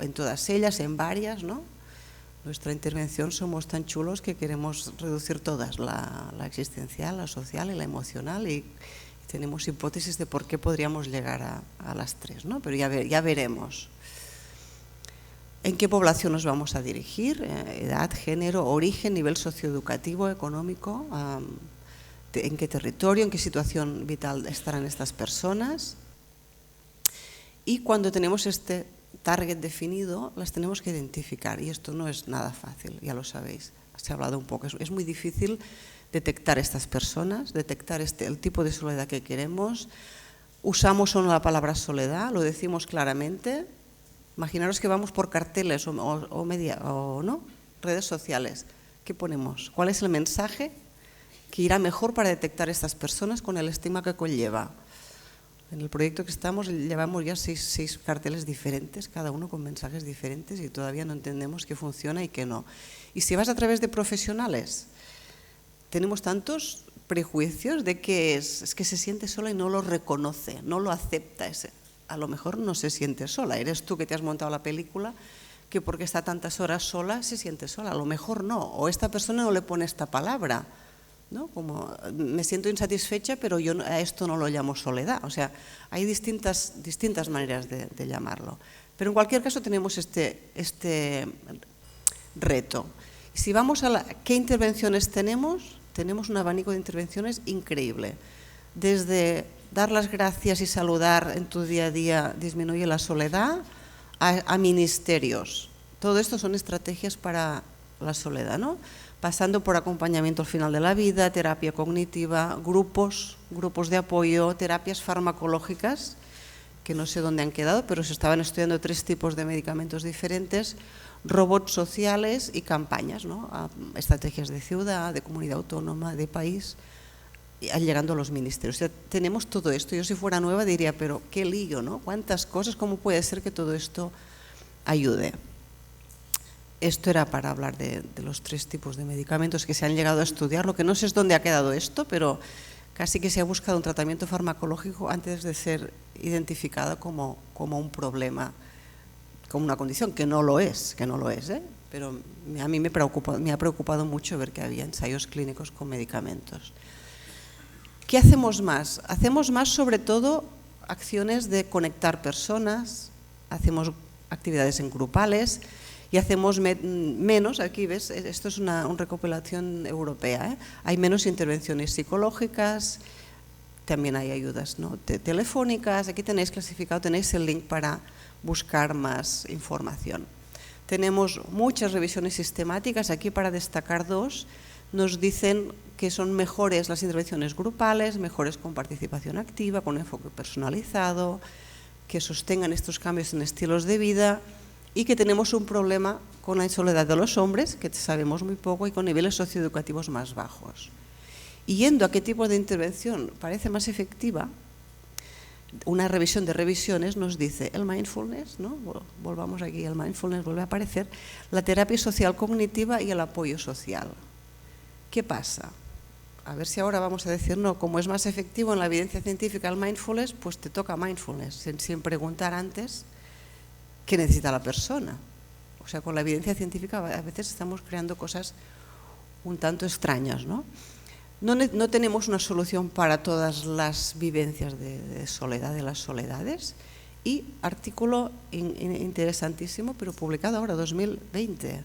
en todas ellas, en varias, ¿no? Nuestra intervención somos tan chulos que queremos reducir todas, la existencial, la social y la emocional, y tenemos hipótesis de por qué podríamos llegar a las tres, ¿no? Pero ya veremos. ¿En qué población nos vamos a dirigir? Edad, género, origen, nivel socioeducativo, económico, en qué territorio, en qué situación vital estarán estas personas. Y cuando tenemos este target definido, las tenemos que identificar, y esto no es nada fácil, ya lo sabéis, se ha hablado un poco, es muy difícil detectar estas personas, detectar el tipo de soledad que queremos. Usamos o no la palabra soledad, lo decimos claramente. Imaginaros que vamos por carteles o no, redes sociales. ¿Qué ponemos? ¿Cuál es el mensaje que irá mejor para detectar a estas personas con el estigma que conlleva? En el proyecto que estamos llevamos ya seis carteles diferentes, cada uno con mensajes diferentes, y todavía no entendemos qué funciona y qué no. Y si vas a través de profesionales, tenemos tantos prejuicios de que es que se siente sola y no lo reconoce, no lo acepta. A lo mejor no se siente sola, eres tú que te has montado la película que porque está tantas horas sola se siente sola, a lo mejor no, o esta persona no le pone esta palabra, ¿no? Como me siento insatisfecha, pero yo a esto no lo llamo soledad. O sea, hay distintas maneras de llamarlo. Pero en cualquier caso tenemos este reto. Si vamos a qué intervenciones tenemos un abanico de intervenciones increíble. Desde dar las gracias y saludar en tu día a día disminuye la soledad, a ministerios. Todo esto son estrategias para la soledad, ¿no? Pasando por acompañamiento al final de la vida, terapia cognitiva, grupos de apoyo, terapias farmacológicas, que no sé dónde han quedado, pero se estaban estudiando 3 tipos de medicamentos diferentes, robots sociales y campañas, ¿no? Estrategias de ciudad, de comunidad autónoma, de país, llegando a los ministerios. O sea, tenemos todo esto. Yo si fuera nueva diría, pero qué lío, ¿no? ¿Cuántas cosas? ¿Cómo puede ser que todo esto ayude? Esto era para hablar de los 3 tipos de medicamentos que se han llegado a estudiar. Lo que no sé es dónde ha quedado esto, pero casi que se ha buscado un tratamiento farmacológico antes de ser identificado como un problema, como una condición, que no lo es, ¿eh? Pero a mí me ha preocupado mucho ver que había ensayos clínicos con medicamentos. ¿Qué hacemos más? Hacemos más sobre todo acciones de conectar personas, hacemos actividades en grupales y hacemos menos, aquí ves, esto es una recopilación europea, ¿eh? Hay menos intervenciones psicológicas, también hay ayudas, ¿no? Telefónicas, aquí tenéis clasificado, tenéis el link para buscar más información. Tenemos muchas revisiones sistemáticas, aquí para destacar 2, nos dicen que son mejores las intervenciones grupales, mejores con participación activa, con enfoque personalizado, que sostengan estos cambios en estilos de vida y que tenemos un problema con la soledad de los hombres, que sabemos muy poco, y con niveles socioeducativos más bajos. Y yendo a qué tipo de intervención parece más efectiva, una revisión de revisiones nos dice el mindfulness, ¿no? Volvamos aquí, el mindfulness vuelve a aparecer, la terapia social cognitiva y el apoyo social. ¿Qué pasa? A ver si ahora vamos a decir, no, como es más efectivo en la evidencia científica el mindfulness, pues te toca mindfulness, sin preguntar antes qué necesita la persona. O sea, con la evidencia científica a veces estamos creando cosas un tanto extrañas, ¿no? No tenemos una solución para todas las vivencias de soledad, de las soledades. Y artículo interesantísimo, pero publicado ahora, 2020.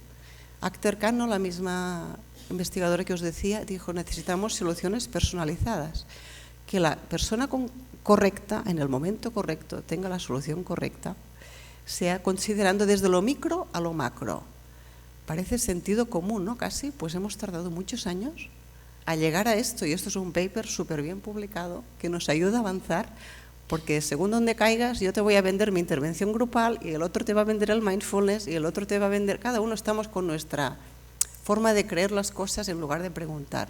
Akhter Khan, la misma investigadora que os decía, dijo, necesitamos soluciones personalizadas. Que la persona correcta, en el momento correcto, tenga la solución correcta, sea considerando desde lo micro a lo macro. parece sentido común, ¿no? Casi, pues hemos tardado muchos años a llegar a esto, y esto es un paper súper bien publicado que nos ayuda a avanzar, porque según donde caigas yo te voy a vender mi intervención grupal y el otro te va a vender el mindfulness y el otro te va a vender, cada uno estamos con nuestra forma de creer las cosas en lugar de preguntar,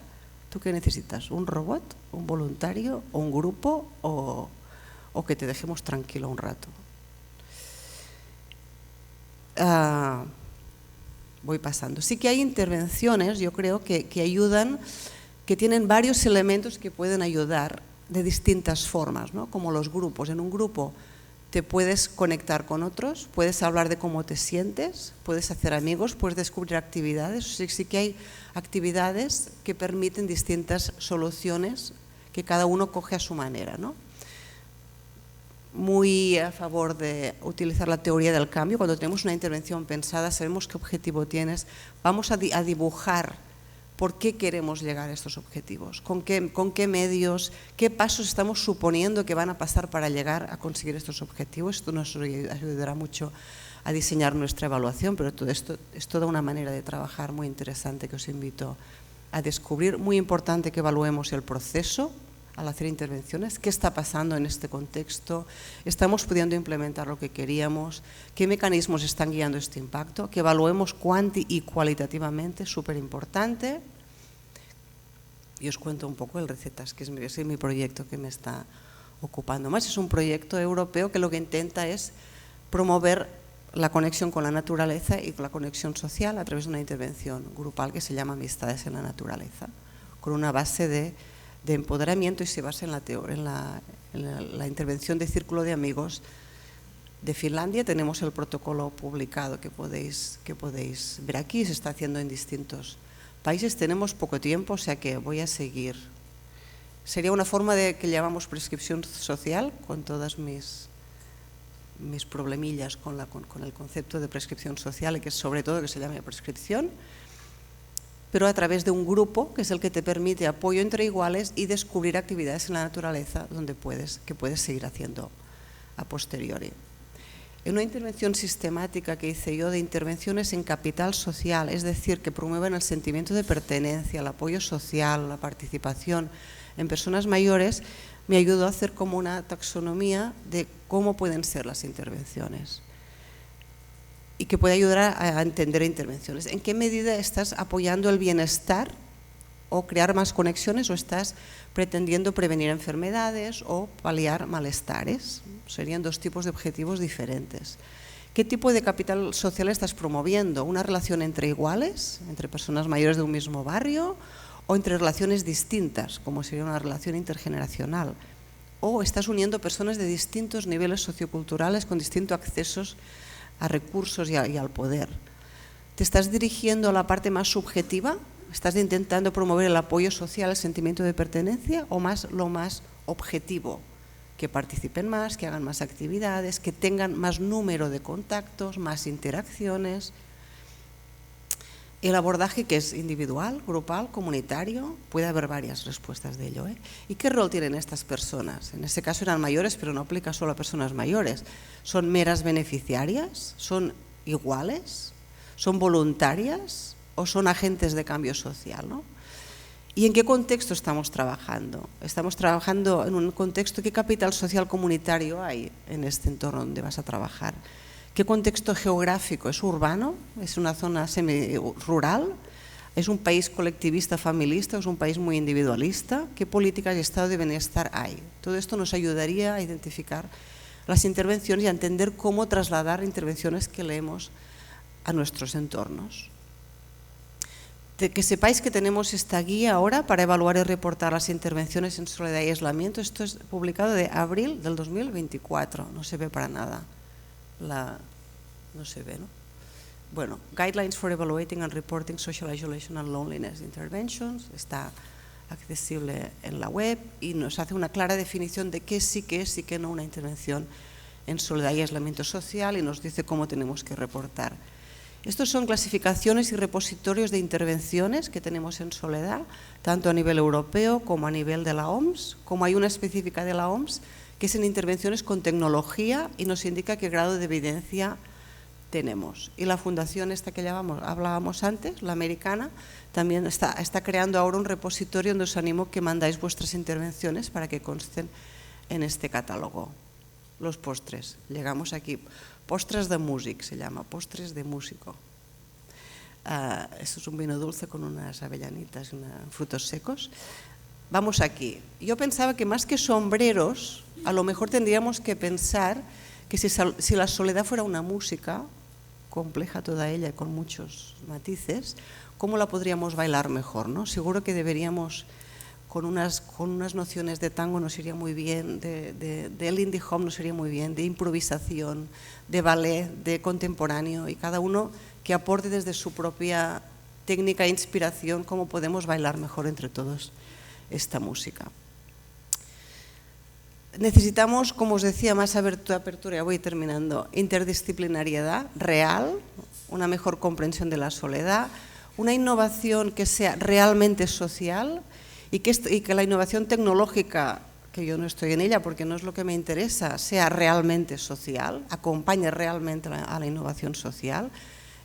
¿tú qué necesitas? ¿Un robot? ¿Un voluntario? ¿O un grupo? ¿O que te dejemos tranquilo un rato? Voy pasando. Sí que hay intervenciones, yo creo, que ayudan, que tienen varios elementos que pueden ayudar de distintas formas, ¿no? Como los grupos. En un grupo te puedes conectar con otros, puedes hablar de cómo te sientes, puedes hacer amigos, puedes descubrir actividades. Sí que hay actividades que permiten distintas soluciones que cada uno coge a su manera, ¿no? Muy a favor de utilizar la teoría del cambio. Cuando tenemos una intervención pensada, sabemos qué objetivo tienes, vamos a dibujar por qué queremos llegar a estos objetivos, con qué medios, qué pasos estamos suponiendo que van a pasar para llegar a conseguir estos objetivos. Esto nos ayudará mucho a diseñar nuestra evaluación, pero todo esto es toda una manera de trabajar muy interesante que os invito a descubrir. Muy importante que evaluemos el proceso al hacer intervenciones, qué está pasando en este contexto, estamos pudiendo implementar lo que queríamos, qué mecanismos están guiando este impacto, que evaluemos cuanti y cualitativamente, súper importante. Y os cuento un poco el Recetas, que es mi proyecto que me está ocupando más. Es un proyecto europeo que lo que intenta es promover la conexión con la naturaleza y la conexión social a través de una intervención grupal que se llama Amistades en la Naturaleza, con una base de empoderamiento, y se basa en la intervención de Círculo de Amigos de Finlandia. Tenemos el protocolo publicado que podéis ver aquí, se está haciendo en distintos países. Tenemos poco tiempo, o sea que voy a seguir. Sería una forma de que llamamos prescripción social, con todas mis problemillas con el concepto de prescripción social, y que es sobre todo que se llame prescripción, pero a través de un grupo que es el que te permite apoyo entre iguales y descubrir actividades en la naturaleza que puedes seguir haciendo a posteriori. En una intervención sistemática que hice yo de intervenciones en capital social, es decir, que promuevan el sentimiento de pertenencia, el apoyo social, la participación en personas mayores, me ayudó a hacer como una taxonomía de cómo pueden ser las intervenciones y que puede ayudar a entender intervenciones. ¿En qué medida estás apoyando el bienestar o crear más conexiones, o estás pretendiendo prevenir enfermedades o paliar malestares? Serían dos tipos de objetivos diferentes. ¿Qué tipo de capital social estás promoviendo? ¿Una relación entre iguales, entre personas mayores de un mismo barrio, o entre relaciones distintas, como sería una relación intergeneracional? ¿O estás uniendo personas de distintos niveles socioculturales con distintos accesos a recursos y al poder? ¿Te estás dirigiendo a la parte más subjetiva? ¿Estás intentando promover el apoyo social, el sentimiento de pertenencia, o lo más objetivo? Que participen más, que hagan más actividades, que tengan más número de contactos, más interacciones. El abordaje, que es individual, grupal, comunitario, puede haber varias respuestas de ello, ¿eh? ¿Y qué rol tienen estas personas? En ese caso eran mayores, pero no aplica solo a personas mayores. ¿Son meras beneficiarias? ¿Son iguales? ¿Son voluntarias? ¿O son agentes de cambio social, ¿no? ¿Y en qué contexto estamos trabajando? Estamos trabajando en un contexto. ¿Qué capital social comunitario hay en este entorno donde vas a trabajar? ¿Qué contexto geográfico? ¿Es urbano? ¿Es una zona semi-rural? ¿Es un país colectivista, familista? ¿O es un país muy individualista? ¿Qué políticas y estado de bienestar hay? Todo esto nos ayudaría a identificar las intervenciones y a entender cómo trasladar intervenciones que leemos a nuestros entornos. Que sepáis que tenemos esta guía ahora para evaluar y reportar las intervenciones en soledad y aislamiento. Esto es publicado de abril del 2024, no se ve para nada. No se ve, ¿no? Bueno, Guidelines for Evaluating and Reporting Social Isolation and Loneliness Interventions, está accesible en la web y nos hace una clara definición de qué sí que es y qué no una intervención en soledad y aislamiento social, y nos dice cómo tenemos que reportar. Estos son clasificaciones y repositorios de intervenciones que tenemos en soledad, tanto a nivel europeo como a nivel de la OMS, como hay una específica de la OMS, que es en intervenciones con tecnología, y nos indica qué grado de evidencia tenemos. Y la fundación esta que hablábamos antes, la americana, también está creando ahora un repositorio donde os animo que mandáis vuestras intervenciones para que consten en este catálogo. Los postres, llegamos aquí, postres de músic se llama, postres de músico. Esto es un vino dulce con unas avellanitas y frutos secos. Vamos aquí. Yo pensaba que más que sombreros, a lo mejor tendríamos que pensar que si la soledad fuera una música, compleja toda ella y con muchos matices, ¿cómo la podríamos bailar mejor, ¿no? Seguro que deberíamos, con unas nociones de tango nos iría muy bien, de Lindy Hop nos iría muy bien, de improvisación, de ballet, de contemporáneo, y cada uno que aporte desde su propia técnica e inspiración cómo podemos bailar mejor entre todos esta música. Necesitamos, como os decía, más apertura, ya voy terminando, interdisciplinariedad real, una mejor comprensión de la soledad, una innovación que sea realmente social y que la innovación tecnológica, que yo no estoy en ella porque no es lo que me interesa, sea realmente social, acompañe realmente a la innovación social.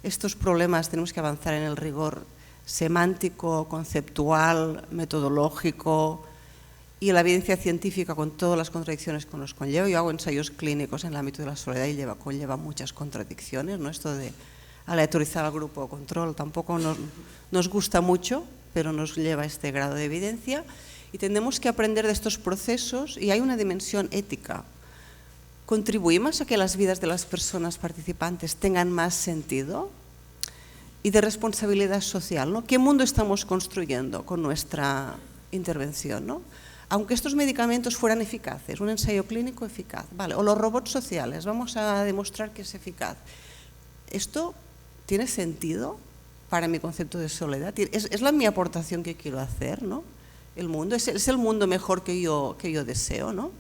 Estos problemas tenemos que avanzar en el rigor semántico, conceptual, metodológico y la evidencia científica con todas las contradicciones que nos conlleva. Yo hago ensayos clínicos en el ámbito de la soledad y conlleva muchas contradicciones, ¿no? Esto de aleatorizar al grupo de control tampoco nos gusta mucho, pero nos lleva a este grado de evidencia y tenemos que aprender de estos procesos y hay una dimensión ética. ¿Contribuimos a que las vidas de las personas participantes tengan más sentido? Y de responsabilidad social, ¿no? ¿Qué mundo estamos construyendo con nuestra intervención, ¿no? Aunque estos medicamentos fueran eficaces, un ensayo clínico eficaz, ¿vale? O los robots sociales, vamos a demostrar que es eficaz. ¿Esto tiene sentido para mi concepto de soledad? ¿Es mi aportación que quiero hacer, ¿no? El mundo, ¿es el mundo mejor que yo deseo, ¿no?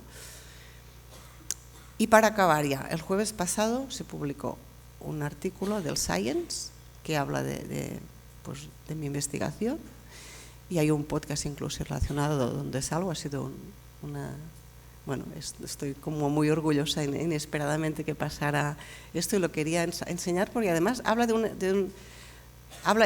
Y para acabar ya, el jueves pasado se publicó un artículo del Science que habla de mi investigación y hay un podcast incluso relacionado donde salgo, ha sido bueno, estoy como muy orgullosa inesperadamente que pasara esto y lo quería enseñar porque además habla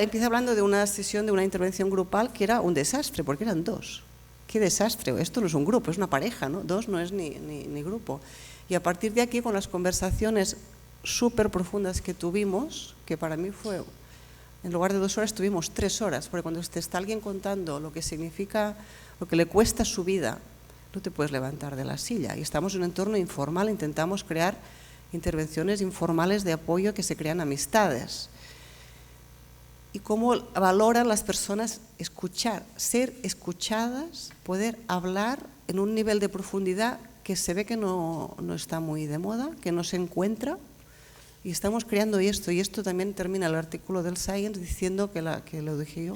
empieza hablando de una sesión, de una intervención grupal que era un desastre porque eran dos. ¡Qué desastre! Esto no es un grupo, es una pareja, ¿no? Dos no es ni grupo. Y a partir de aquí, con las conversaciones súper profundas que tuvimos, que para mí fue, en lugar de 2 horas, tuvimos 3 horas, porque cuando te está alguien contando lo que significa, lo que le cuesta su vida, no te puedes levantar de la silla. Y estamos en un entorno informal, intentamos crear intervenciones informales de apoyo que se crean amistades. Y cómo valoran las personas escuchar, ser escuchadas, poder hablar en un nivel de profundidad que se ve que no está muy de moda, que no se encuentra, y estamos creando esto, y esto también termina el artículo del Science diciendo que lo dije yo,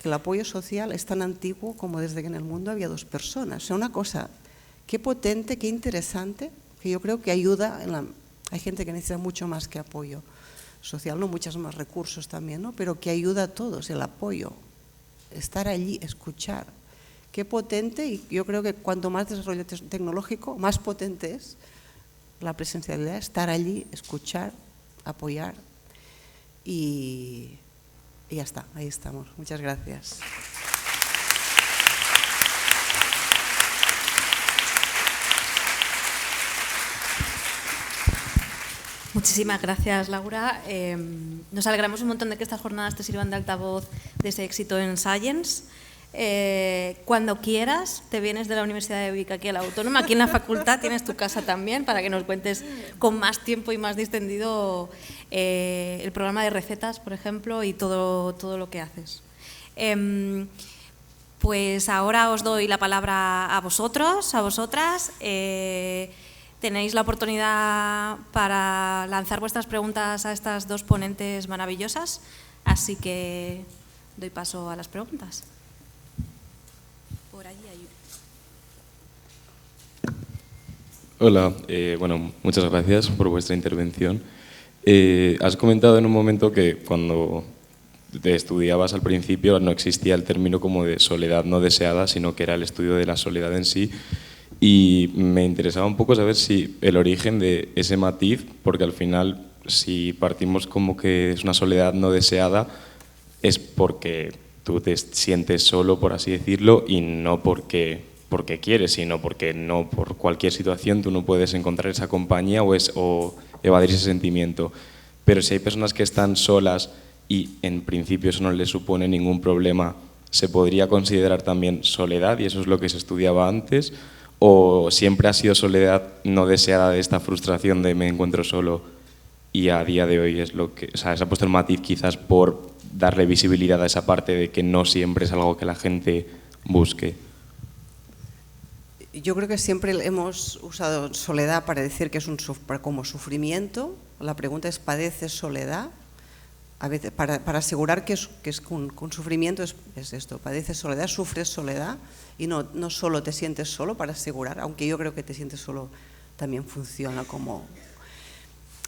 que el apoyo social es tan antiguo como desde que en el mundo había 2 personas. O sea, una cosa, qué potente, qué interesante, que yo creo que ayuda, hay gente que necesita mucho más que apoyo social, no muchos más recursos también, ¿no? Pero que ayuda a todos, el apoyo, estar allí, escuchar. Qué potente, y yo creo que cuanto más desarrollo tecnológico, más potente es la presencialidad, estar allí, escuchar, apoyar y ya está, ahí estamos. Muchas gracias. Muchísimas gracias, Laura. Nos alegramos un montón de que estas jornadas te sirvan de altavoz de ese éxito en Science. Cuando quieras, te vienes de la Universidad de Vic aquí a la Autónoma, aquí en la facultad tienes tu casa también para que nos cuentes con más tiempo y más distendido el programa de recetas, por ejemplo, y todo lo que haces. Pues ahora os doy la palabra a vosotros, a vosotras. Tenéis la oportunidad para lanzar vuestras preguntas a estas 2 ponentes maravillosas, así que doy paso a las preguntas. Por allí hay Hola, bueno, muchas gracias por vuestra intervención. Has comentado en un momento que cuando te estudiabas al principio no existía el término como de soledad no deseada, sino que era el estudio de la soledad en sí. Y me interesaba un poco saber si el origen de ese matiz, porque al final si partimos como que es una soledad no deseada, es porque tú te sientes solo, por así decirlo, y no porque quieres, sino porque no por cualquier situación tú no puedes encontrar esa compañía o evadir ese sentimiento. Pero si hay personas que están solas y en principio eso no les supone ningún problema, ¿se podría considerar también soledad? Y eso es lo que se estudiaba antes. ¿O siempre ha sido soledad no deseada de esta frustración de me encuentro solo y a día de hoy es lo que... O sea, se ha puesto el matiz quizás por darle visibilidad a esa parte de que no siempre es algo que la gente busque? Yo creo que siempre hemos usado soledad para decir que es como sufrimiento. La pregunta es, ¿padeces soledad? A veces, para asegurar que es con sufrimiento es esto, padeces soledad, sufres soledad y no solo te sientes solo, para asegurar, aunque yo creo que te sientes solo también funciona como...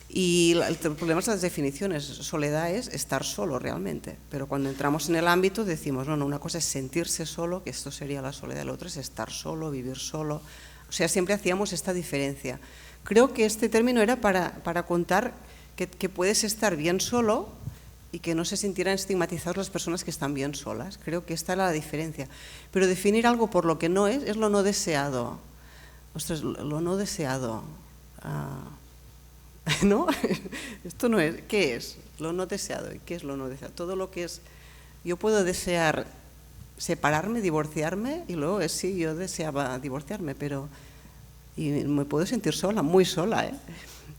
Y el problema es las definiciones. Soledad es estar solo realmente, pero cuando entramos en el ámbito decimos, no, una cosa es sentirse solo, que esto sería la soledad, el otro es estar solo, vivir solo. O sea, siempre hacíamos esta diferencia. Creo que este término era para contar que puedes estar bien solo y que no se sintieran estigmatizadas las personas que están bien solas. Creo que esta era la diferencia. Pero definir algo por lo que no es lo no deseado. Ostras, lo no deseado... ¿No? Esto no es. ¿Qué es? Lo no deseado. ¿Y qué es lo no deseado? Todo lo que es... Yo puedo desear separarme, divorciarme, y luego sí, yo deseaba divorciarme, pero... Y me puedo sentir sola, muy sola,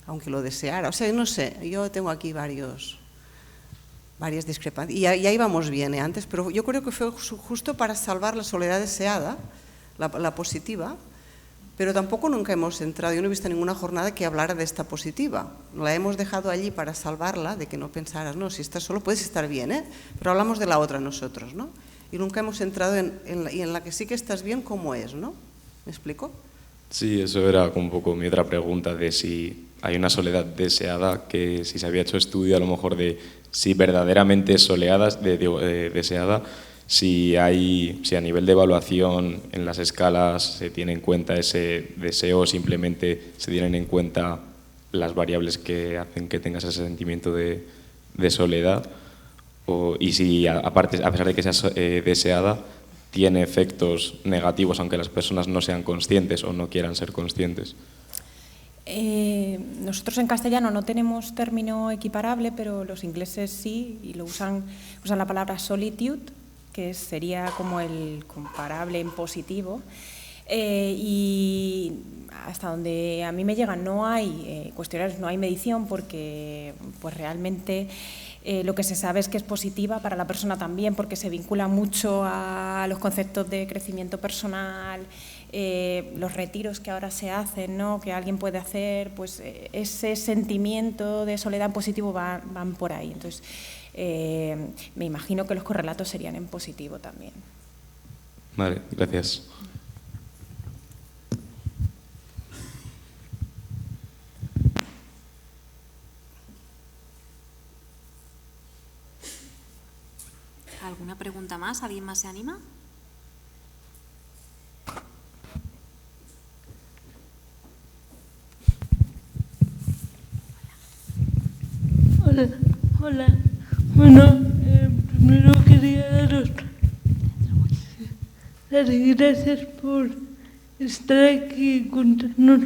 aunque lo deseara. O sea, no sé, yo tengo aquí varias discrepancias. Y ahí vamos bien antes, pero yo creo que fue justo para salvar la soledad deseada, la positiva. Pero tampoco nunca hemos entrado, yo no he visto ninguna jornada que hablara de esta positiva. La hemos dejado allí para salvarla, de que no pensaras, no, si estás solo puedes estar bien, pero hablamos de la otra nosotros, ¿no? Y nunca hemos entrado en la que sí que estás bien, ¿cómo es, no? ¿Me explico? Sí, eso era un poco mi otra pregunta, de si hay una soledad deseada, que si se había hecho estudio a lo mejor de si verdaderamente es deseada, si a nivel de evaluación en las escalas se tiene en cuenta ese deseo o simplemente se tienen en cuenta las variables que hacen que tengas ese sentimiento de soledad, y si aparte, a pesar de que sea deseada, tiene efectos negativos aunque las personas no sean conscientes o no quieran ser conscientes. Nosotros en castellano no tenemos término equiparable, pero los ingleses sí, y usan la palabra solitude, que sería como el comparable en positivo, y hasta donde a mí me llega no hay cuestionarios, no hay medición, porque pues realmente lo que se sabe es que es positiva para la persona también, porque se vincula mucho a los conceptos de crecimiento personal, los retiros que ahora se hacen, ¿no? Que alguien puede hacer, pues ese sentimiento de soledad en positivo van por ahí. Entonces, me imagino que los correlatos serían en positivo también. Vale, gracias. ¿Alguna pregunta más? ¿Alguien más se anima? Hola. Bueno, primero quería daros las gracias por estar aquí y contarnos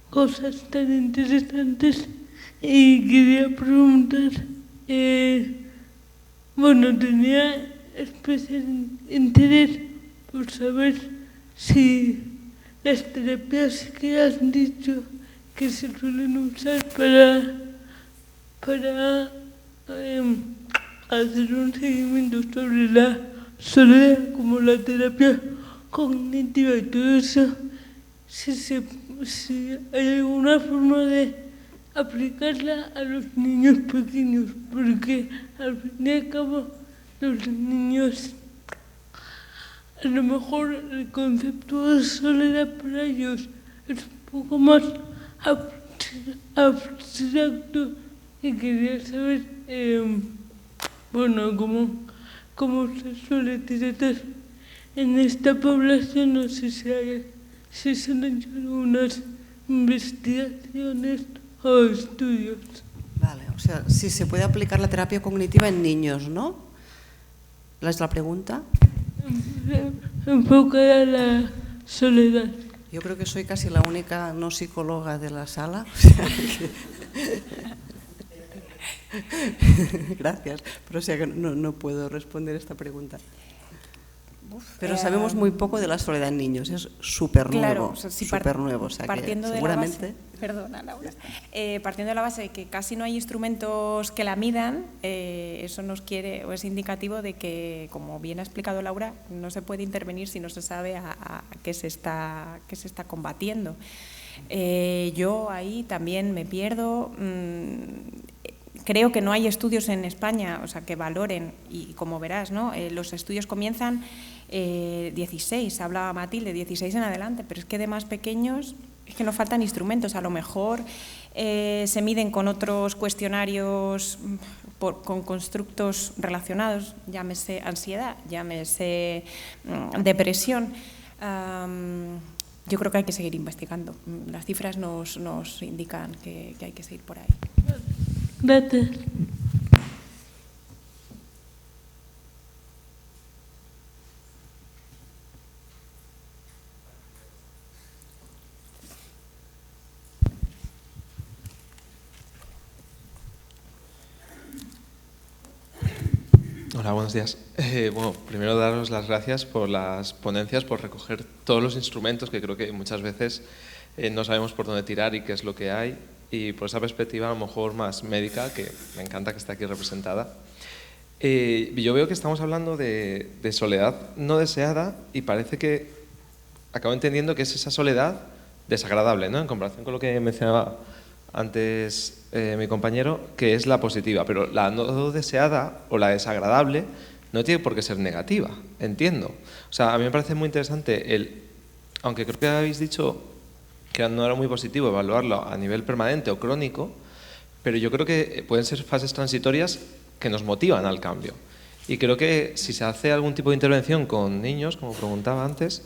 cosas tan interesantes. Y quería preguntar, bueno, tenía especial interés por saber si las terapias que has dicho que se suelen usar para hacer un seguimiento sobre la soledad, como la terapia cognitiva y todo eso, si hay alguna forma de aplicarla a los niños pequeños, porque al fin y al cabo los niños, a lo mejor el concepto de soledad para ellos es un poco más abstracto, y quería saber, bueno, cómo se suele tratar en esta población. No sé si se han hecho algunas investigaciones o estudios. sea, si se puede aplicar la terapia cognitiva en niños, ¿no? ¿Es la pregunta? Enfocada a la soledad. Yo creo que soy casi la única no psicóloga de la sala. O sea Gracias, pero o sea que no puedo responder esta pregunta. Pero sabemos muy poco de la soledad en niños, es súper nuevo, claro, o sea, si súper nuevo, o sea partiendo que de seguramente... la base, perdona, Laura, partiendo de la base de que casi no hay instrumentos que la midan, eso nos quiere o es indicativo de que, como bien ha explicado Laura, no se puede intervenir si no se sabe a qué se está combatiendo. Yo ahí también me pierdo. Creo que no hay estudios en España, o sea, que valoren, y como verás, ¿no? Los estudios comienzan 16, hablaba Matilde, 16 en adelante, pero es que de más pequeños es que nos faltan instrumentos. A lo mejor se miden con otros cuestionarios, con constructos relacionados, llámese ansiedad, llámese depresión. Yo creo que hay que seguir investigando. Las cifras nos indican que hay que seguir por ahí. Gracias. Hola, buenos días. Bueno, primero daros las gracias por las ponencias, por recoger todos los instrumentos que creo que muchas veces no sabemos por dónde tirar y qué es lo que hay, y por esa perspectiva a lo mejor más médica, que me encanta que esté aquí representada. Yo veo que estamos hablando de soledad no deseada y parece que acabo entendiendo que es esa soledad desagradable, ¿no? En comparación con lo que mencionaba antes mi compañero, que es la positiva, pero la no deseada o la desagradable no tiene por qué ser negativa, entiendo. O sea, a mí me parece muy interesante aunque creo que habéis dicho que no era muy positivo evaluarlo a nivel permanente o crónico, pero yo creo que pueden ser fases transitorias que nos motivan al cambio. Y creo que si se hace algún tipo de intervención con niños, como preguntaba antes,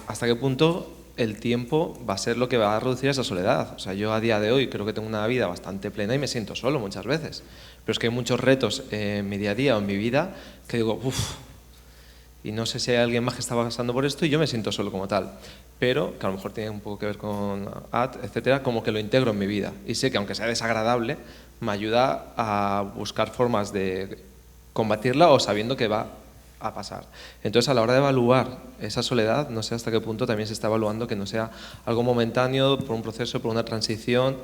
¿hasta qué punto el tiempo va a ser lo que va a reducir esa soledad? O sea, yo a día de hoy creo que tengo una vida bastante plena y me siento solo muchas veces. Pero es que hay muchos retos en mi día a día o en mi vida que digo, uff, y no sé si hay alguien más que está pasando por esto y yo me siento solo como tal. Pero que a lo mejor tiene un poco que ver con AT, etcétera, como que lo integro en mi vida. Y sé que aunque sea desagradable, me ayuda a buscar formas de combatirla o sabiendo que va a pasar. Entonces, a la hora de evaluar esa soledad, no sé hasta qué punto también se está evaluando que no sea algo momentáneo, por un proceso, por una transición,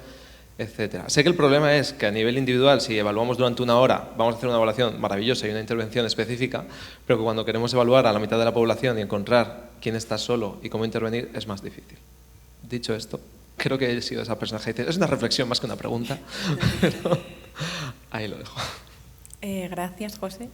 etcétera. Sé que el problema es que a nivel individual, si evaluamos durante una hora, vamos a hacer una evaluación maravillosa y una intervención específica, pero que cuando queremos evaluar a la mitad de la población y encontrar quién está solo y cómo intervenir, es más difícil. Dicho esto, creo que he sido esa persona que dice, es una reflexión más que una pregunta, pero ahí lo dejo. Gracias, José.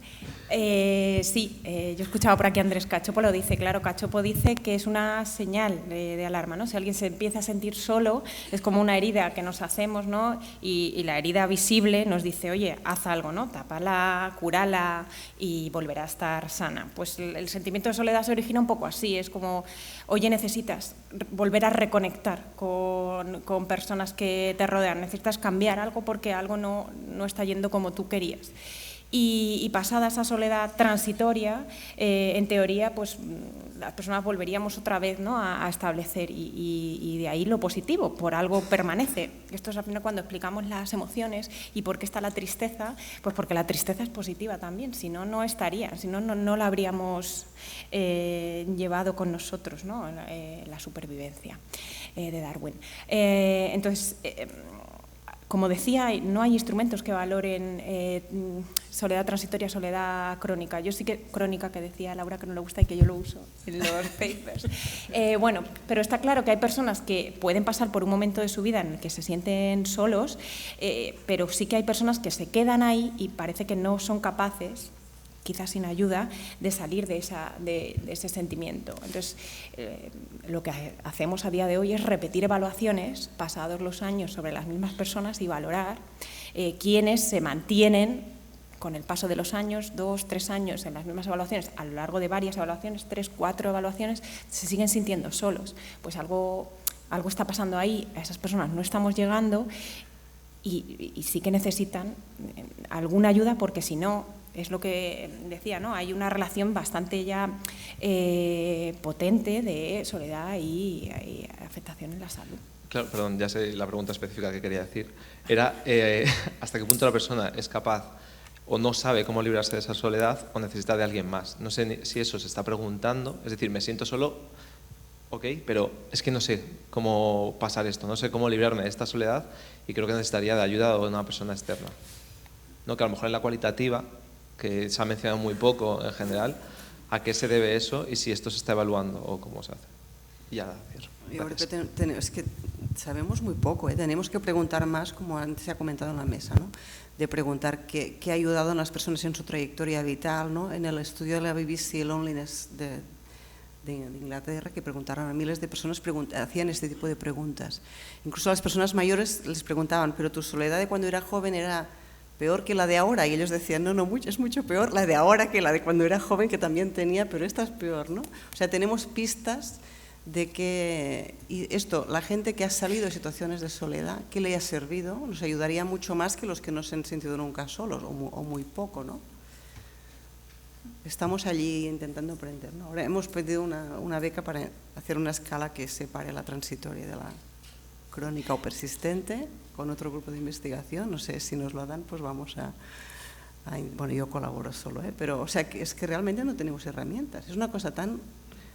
Sí, yo escuchaba por aquí a Andrés Cachopo, lo dice, claro, Cachopo dice que es una señal de alarma, ¿no? Si alguien se empieza a sentir solo, es como una herida que nos hacemos, ¿no? Y la herida visible nos dice, oye, haz algo, ¿no? Tápala, cúrala y volverá a estar sana. Pues el sentimiento de soledad se origina un poco así, es como, oye, necesitas volver a reconectar con personas que te rodean, necesitas cambiar algo porque algo no está yendo como tú querías. Y pasada esa soledad transitoria, en teoría, pues las personas volveríamos otra vez, ¿no? a establecer y de ahí lo positivo, por algo permanece. Esto es al final cuando explicamos las emociones y por qué está la tristeza, pues porque la tristeza es positiva también, si no, no estaría, si no, no la habríamos llevado con nosotros, ¿no? La supervivencia de Darwin. Entonces, como decía, no hay instrumentos que valoren soledad transitoria, soledad crónica. Yo sí que crónica, que decía Laura que no le gusta y que yo lo uso en los papers. Bueno, pero está claro que hay personas que pueden pasar por un momento de su vida en el que se sienten solos, pero sí que hay personas que se quedan ahí y parece que no son capaces, quizás sin ayuda, de salir de ese sentimiento. Entonces, lo que hacemos a día de hoy es repetir evaluaciones pasados los años sobre las mismas personas y valorar quiénes se mantienen con el paso de los años, 2, 3 años en las mismas evaluaciones, a lo largo de varias evaluaciones, 3, 4 evaluaciones, se siguen sintiendo solos. Pues algo está pasando ahí, a esas personas no estamos llegando. y sí que necesitan alguna ayuda, porque si no, es lo que decía, ¿no? Hay una relación bastante ya potente de soledad y afectación en la salud. Claro, perdón, ya sé la pregunta específica que quería decir. Era hasta qué punto la persona es capaz o no sabe cómo librarse de esa soledad o necesita de alguien más. No sé si eso se está preguntando, es decir, me siento solo, ok, pero es que no sé cómo pasar esto, no sé cómo librarme de esta soledad y creo que necesitaría de ayuda de una persona externa. No, que a lo mejor en la cualitativa, que se ha mencionado muy poco en general, ¿a qué se debe eso y si esto se está evaluando o cómo se hace? Y ya, cierro. Yo creo que es que sabemos muy poco, tenemos que preguntar más, como antes se ha comentado en la mesa, ¿no? De preguntar qué ha ayudado a las personas en su trayectoria vital, ¿no? En el estudio de la BBC Loneliness de Inglaterra, que preguntaron a miles de personas, hacían este tipo de preguntas. Incluso a las personas mayores les preguntaban, pero tu soledad de cuando era joven era peor que la de ahora, y ellos decían, no, es mucho peor la de ahora que la de cuando era joven, que también tenía, pero esta es peor, ¿no? O sea, tenemos pistas de que la gente que ha salido de situaciones de soledad, ¿qué le ha servido? Nos ayudaría mucho más que los que no se han sentido nunca solos, o muy poco, ¿no? Estamos allí intentando aprender, ¿no? Ahora hemos pedido una beca para hacer una escala que separe la transitoria de la crónica o persistente, con otro grupo de investigación. No sé si nos lo dan, pues vamos bueno, yo colaboro solo, pero o sea, es que realmente no tenemos herramientas. Es una cosa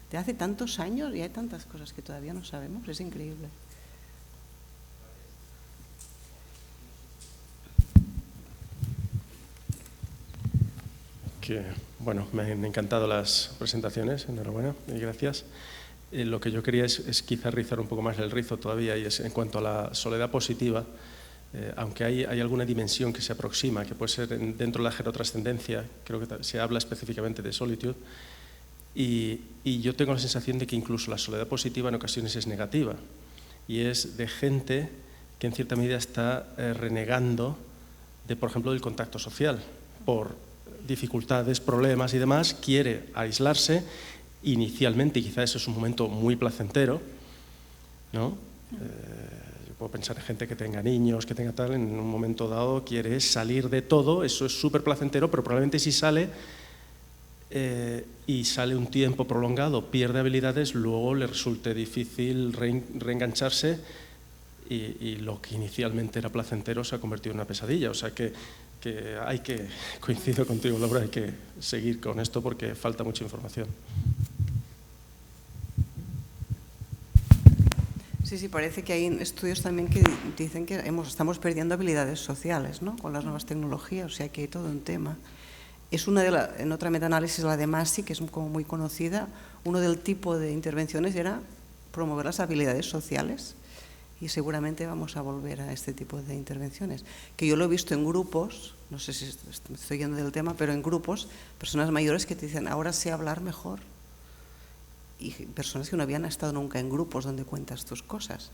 de hace tantos años y hay tantas cosas que todavía no sabemos, es increíble. Bueno, me han encantado las presentaciones, enhorabuena y gracias. Lo que yo quería es quizá rizar un poco más el rizo todavía, y es en cuanto a la soledad positiva, aunque hay alguna dimensión que se aproxima, que puede ser dentro de la gerotrascendencia, creo que se habla específicamente de solitude, y yo tengo la sensación de que incluso la soledad positiva en ocasiones es negativa, y es de gente que en cierta medida está renegando por ejemplo, del contacto social, por dificultades, problemas y demás, quiere aislarse inicialmente, y quizá eso es un momento muy placentero, ¿no? Yo puedo pensar en gente que tenga niños, que tenga tal, en un momento dado quiere salir de todo, eso es súper placentero, pero probablemente si sale y sale un tiempo prolongado, pierde habilidades, luego le resulte difícil reengancharse y lo que inicialmente era placentero se ha convertido en una pesadilla. O sea que hay que, coincido contigo, Laura, hay que seguir con esto porque falta mucha información. Sí, parece que hay estudios también que dicen que estamos perdiendo habilidades sociales, ¿no? Con las nuevas tecnologías, o sea que hay todo un tema. Es en otra metaanálisis, la de Massey, que es como muy conocida, uno del tipo de intervenciones era promover las habilidades sociales, y seguramente vamos a volver a este tipo de intervenciones, que yo lo he visto en grupos, no sé si estoy yendo del tema, pero en grupos, personas mayores que te dicen, ahora sé hablar mejor, y personas que no habían estado nunca en grupos donde cuentas tus cosas,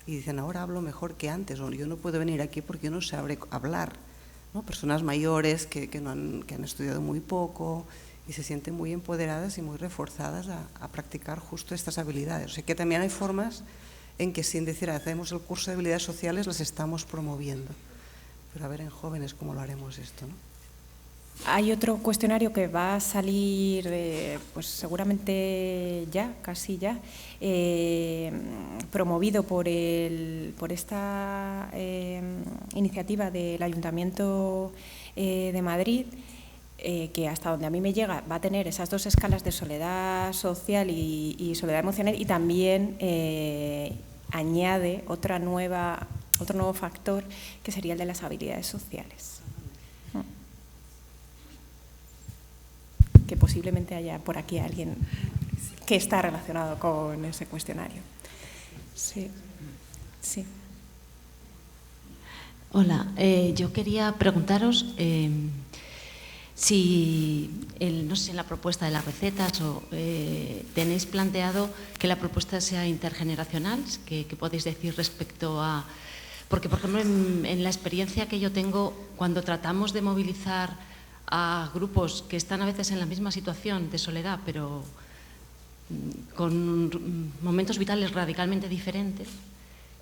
y dicen, ahora hablo mejor que antes, o yo no puedo venir aquí porque yo no sé hablar, ¿no? Personas mayores que han estudiado muy poco y se sienten muy empoderadas y muy reforzadas a practicar justo estas habilidades. O sea que también hay formas en que, sin decir hacemos el curso de habilidades sociales, las estamos promoviendo. Pero a ver en jóvenes cómo lo haremos esto, ¿no? Hay otro cuestionario que va a salir pues seguramente ya, casi ya, promovido por esta iniciativa del Ayuntamiento de Madrid, que hasta donde a mí me llega va a tener esas dos escalas de soledad social y soledad emocional, y también añade otro nuevo factor, que sería el de las habilidades sociales. Que posiblemente haya por aquí alguien que está relacionado con ese cuestionario. Sí. Hola, yo quería preguntaros si, no sé, en la propuesta de las recetas tenéis planteado que la propuesta sea intergeneracional, que podéis decir respecto a... Porque, por ejemplo, en la experiencia que yo tengo, cuando tratamos de movilizar a grupos que están a veces en la misma situación de soledad, pero con momentos vitales radicalmente diferentes,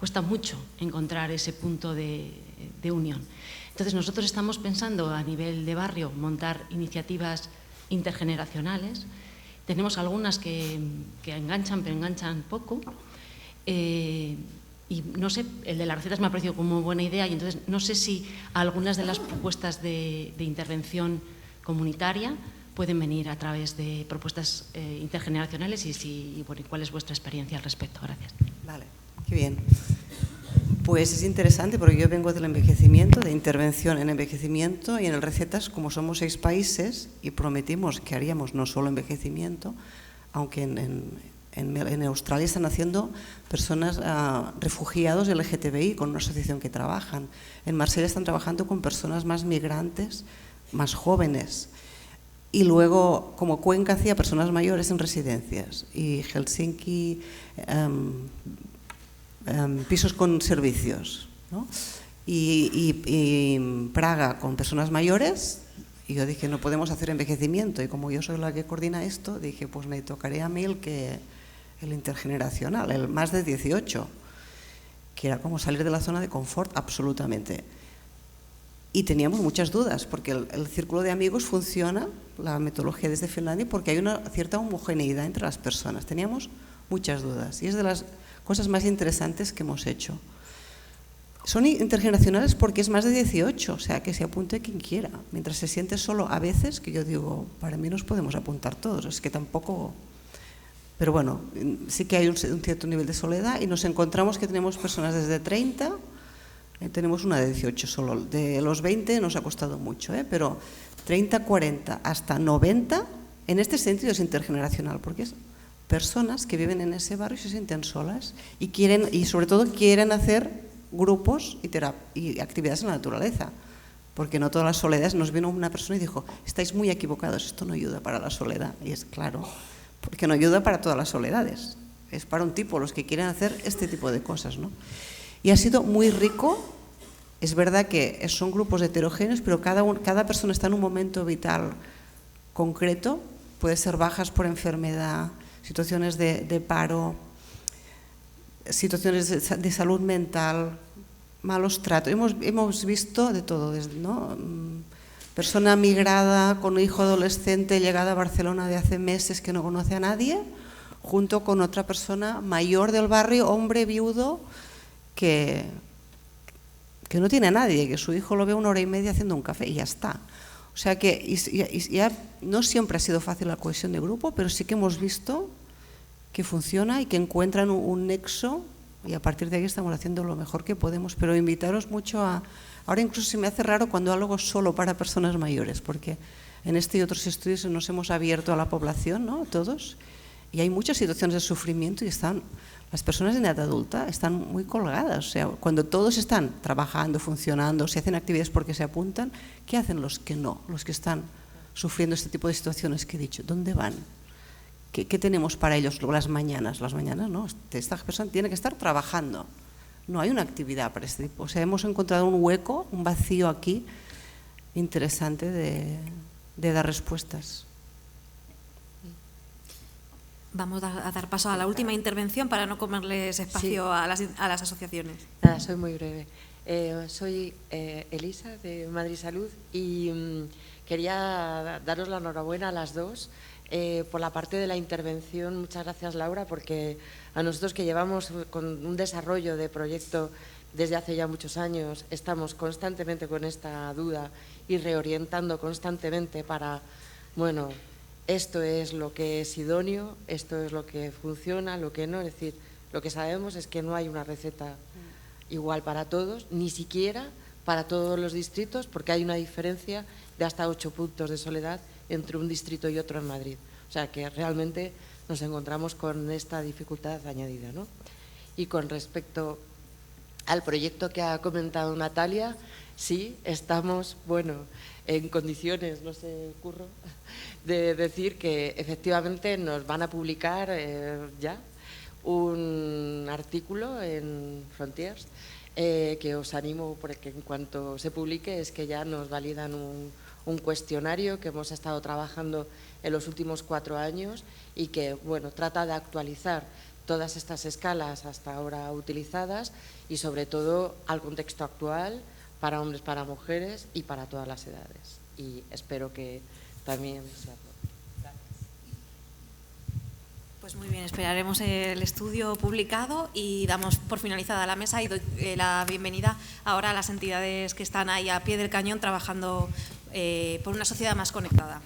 cuesta mucho encontrar ese punto de unión. Entonces, nosotros estamos pensando a nivel de barrio montar iniciativas intergeneracionales. Tenemos algunas que enganchan, pero enganchan poco. Y no sé, el de las recetas me ha parecido como buena idea, y entonces no sé si algunas de las propuestas de intervención comunitaria pueden venir a través de propuestas intergeneracionales y bueno, ¿cuál es vuestra experiencia al respecto? Gracias. Vale, qué bien. Pues es interesante porque yo vengo del envejecimiento, de intervención en envejecimiento, y en el Recetas, como somos 6 países y prometimos que haríamos no solo envejecimiento, aunque en Australia están haciendo personas refugiados LGTBI con una asociación que trabajan. En Marsella están trabajando con personas más migrantes, más jóvenes. Y luego, como Cuenca hacía personas mayores en residencias, y Helsinki pisos con servicios, ¿no? y Praga con personas mayores, y yo dije, no podemos hacer envejecimiento, y como yo soy la que coordina esto, dije, pues me tocaría a mí el intergeneracional, el más de 18, que era como salir de la zona de confort absolutamente. Y teníamos muchas dudas, porque el círculo de amigos funciona, la metodología desde Finlandia, porque hay una cierta homogeneidad entre las personas. Teníamos muchas dudas, y es de las cosas más interesantes que hemos hecho. Son intergeneracionales porque es más de 18, o sea, que se apunte quien quiera. Mientras se siente solo, a veces, que yo digo, para mí nos podemos apuntar todos, es que tampoco... Pero bueno, sí que hay un cierto nivel de soledad, y nos encontramos que tenemos personas desde 30, tenemos una de 18 solo. De los 20 nos ha costado mucho, pero 30, 40 hasta 90, en este sentido es intergeneracional, porque es personas que viven en ese barrio y se sienten solas y sobre todo quieren hacer grupos y actividades en la naturaleza, porque no todas las soledades. Nos vino una persona y dijo, estáis muy equivocados, esto no ayuda para la soledad, y es claro, porque no ayuda para todas las soledades, es para un tipo, los que quieren hacer este tipo de cosas, ¿no? Y ha sido muy rico. Es verdad que son grupos heterogéneos, pero cada persona está en un momento vital concreto, puede ser bajas por enfermedad, situaciones de paro, situaciones de salud mental, malos tratos. Hemos visto de todo, ¿no? Persona migrada con un hijo adolescente llegada a Barcelona de hace meses que no conoce a nadie, junto con otra persona mayor del barrio, hombre viudo, que no tiene a nadie, que su hijo lo ve 1 hora y media haciendo un café y ya está. O sea que ya no siempre ha sido fácil la cohesión de grupo, pero sí que hemos visto que funciona y que encuentran un nexo, y a partir de ahí estamos haciendo lo mejor que podemos. Pero invitaros mucho a... Ahora incluso se me hace raro cuando hago solo para personas mayores, porque en este y otros estudios nos hemos abierto a la población, ¿no? Todos, y hay muchas situaciones de sufrimiento y las personas en edad adulta están muy colgadas. O sea, cuando todos están trabajando, funcionando, se hacen actividades porque se apuntan, ¿qué hacen los que no? Los que están sufriendo este tipo de situaciones que he dicho. ¿Dónde van? ¿Qué tenemos para ellos las mañanas? Las mañanas, ¿no? Esta persona tiene que estar trabajando. No hay una actividad para este tipo. O sea, hemos encontrado un hueco, un vacío aquí interesante de dar respuestas. Vamos a dar paso a la última intervención para no comerles espacio a las asociaciones. Nada, soy muy breve. Soy Elisa, de Madrid Salud, y quería daros la enhorabuena a las dos por la parte de la intervención. Muchas gracias, Laura, porque a nosotros, que llevamos con un desarrollo de proyecto desde hace ya muchos años, estamos constantemente con esta duda y reorientando constantemente para, bueno, esto es lo que es idóneo, esto es lo que funciona, lo que no. Es decir, lo que sabemos es que no hay una receta igual para todos, ni siquiera para todos los distritos, porque hay una diferencia de hasta 8 puntos de soledad entre un distrito y otro en Madrid. O sea que realmente nos encontramos con esta dificultad añadida, ¿no? Y con respecto al proyecto que ha comentado Natalia, sí, estamos, bueno, en condiciones, no sé, Curro, de decir que efectivamente nos van a publicar ya un artículo en Frontiers, que os animo, porque en cuanto se publique es que ya nos validan un cuestionario que hemos estado trabajando en los últimos 4 años y que, bueno, trata de actualizar todas estas escalas hasta ahora utilizadas y sobre todo al contexto actual para hombres, para mujeres y para todas las edades. Y espero que también sea todo. Pues muy bien, esperaremos el estudio publicado y damos por finalizada la mesa y doy la bienvenida ahora a las entidades que están ahí a pie del cañón trabajando por una sociedad más conectada.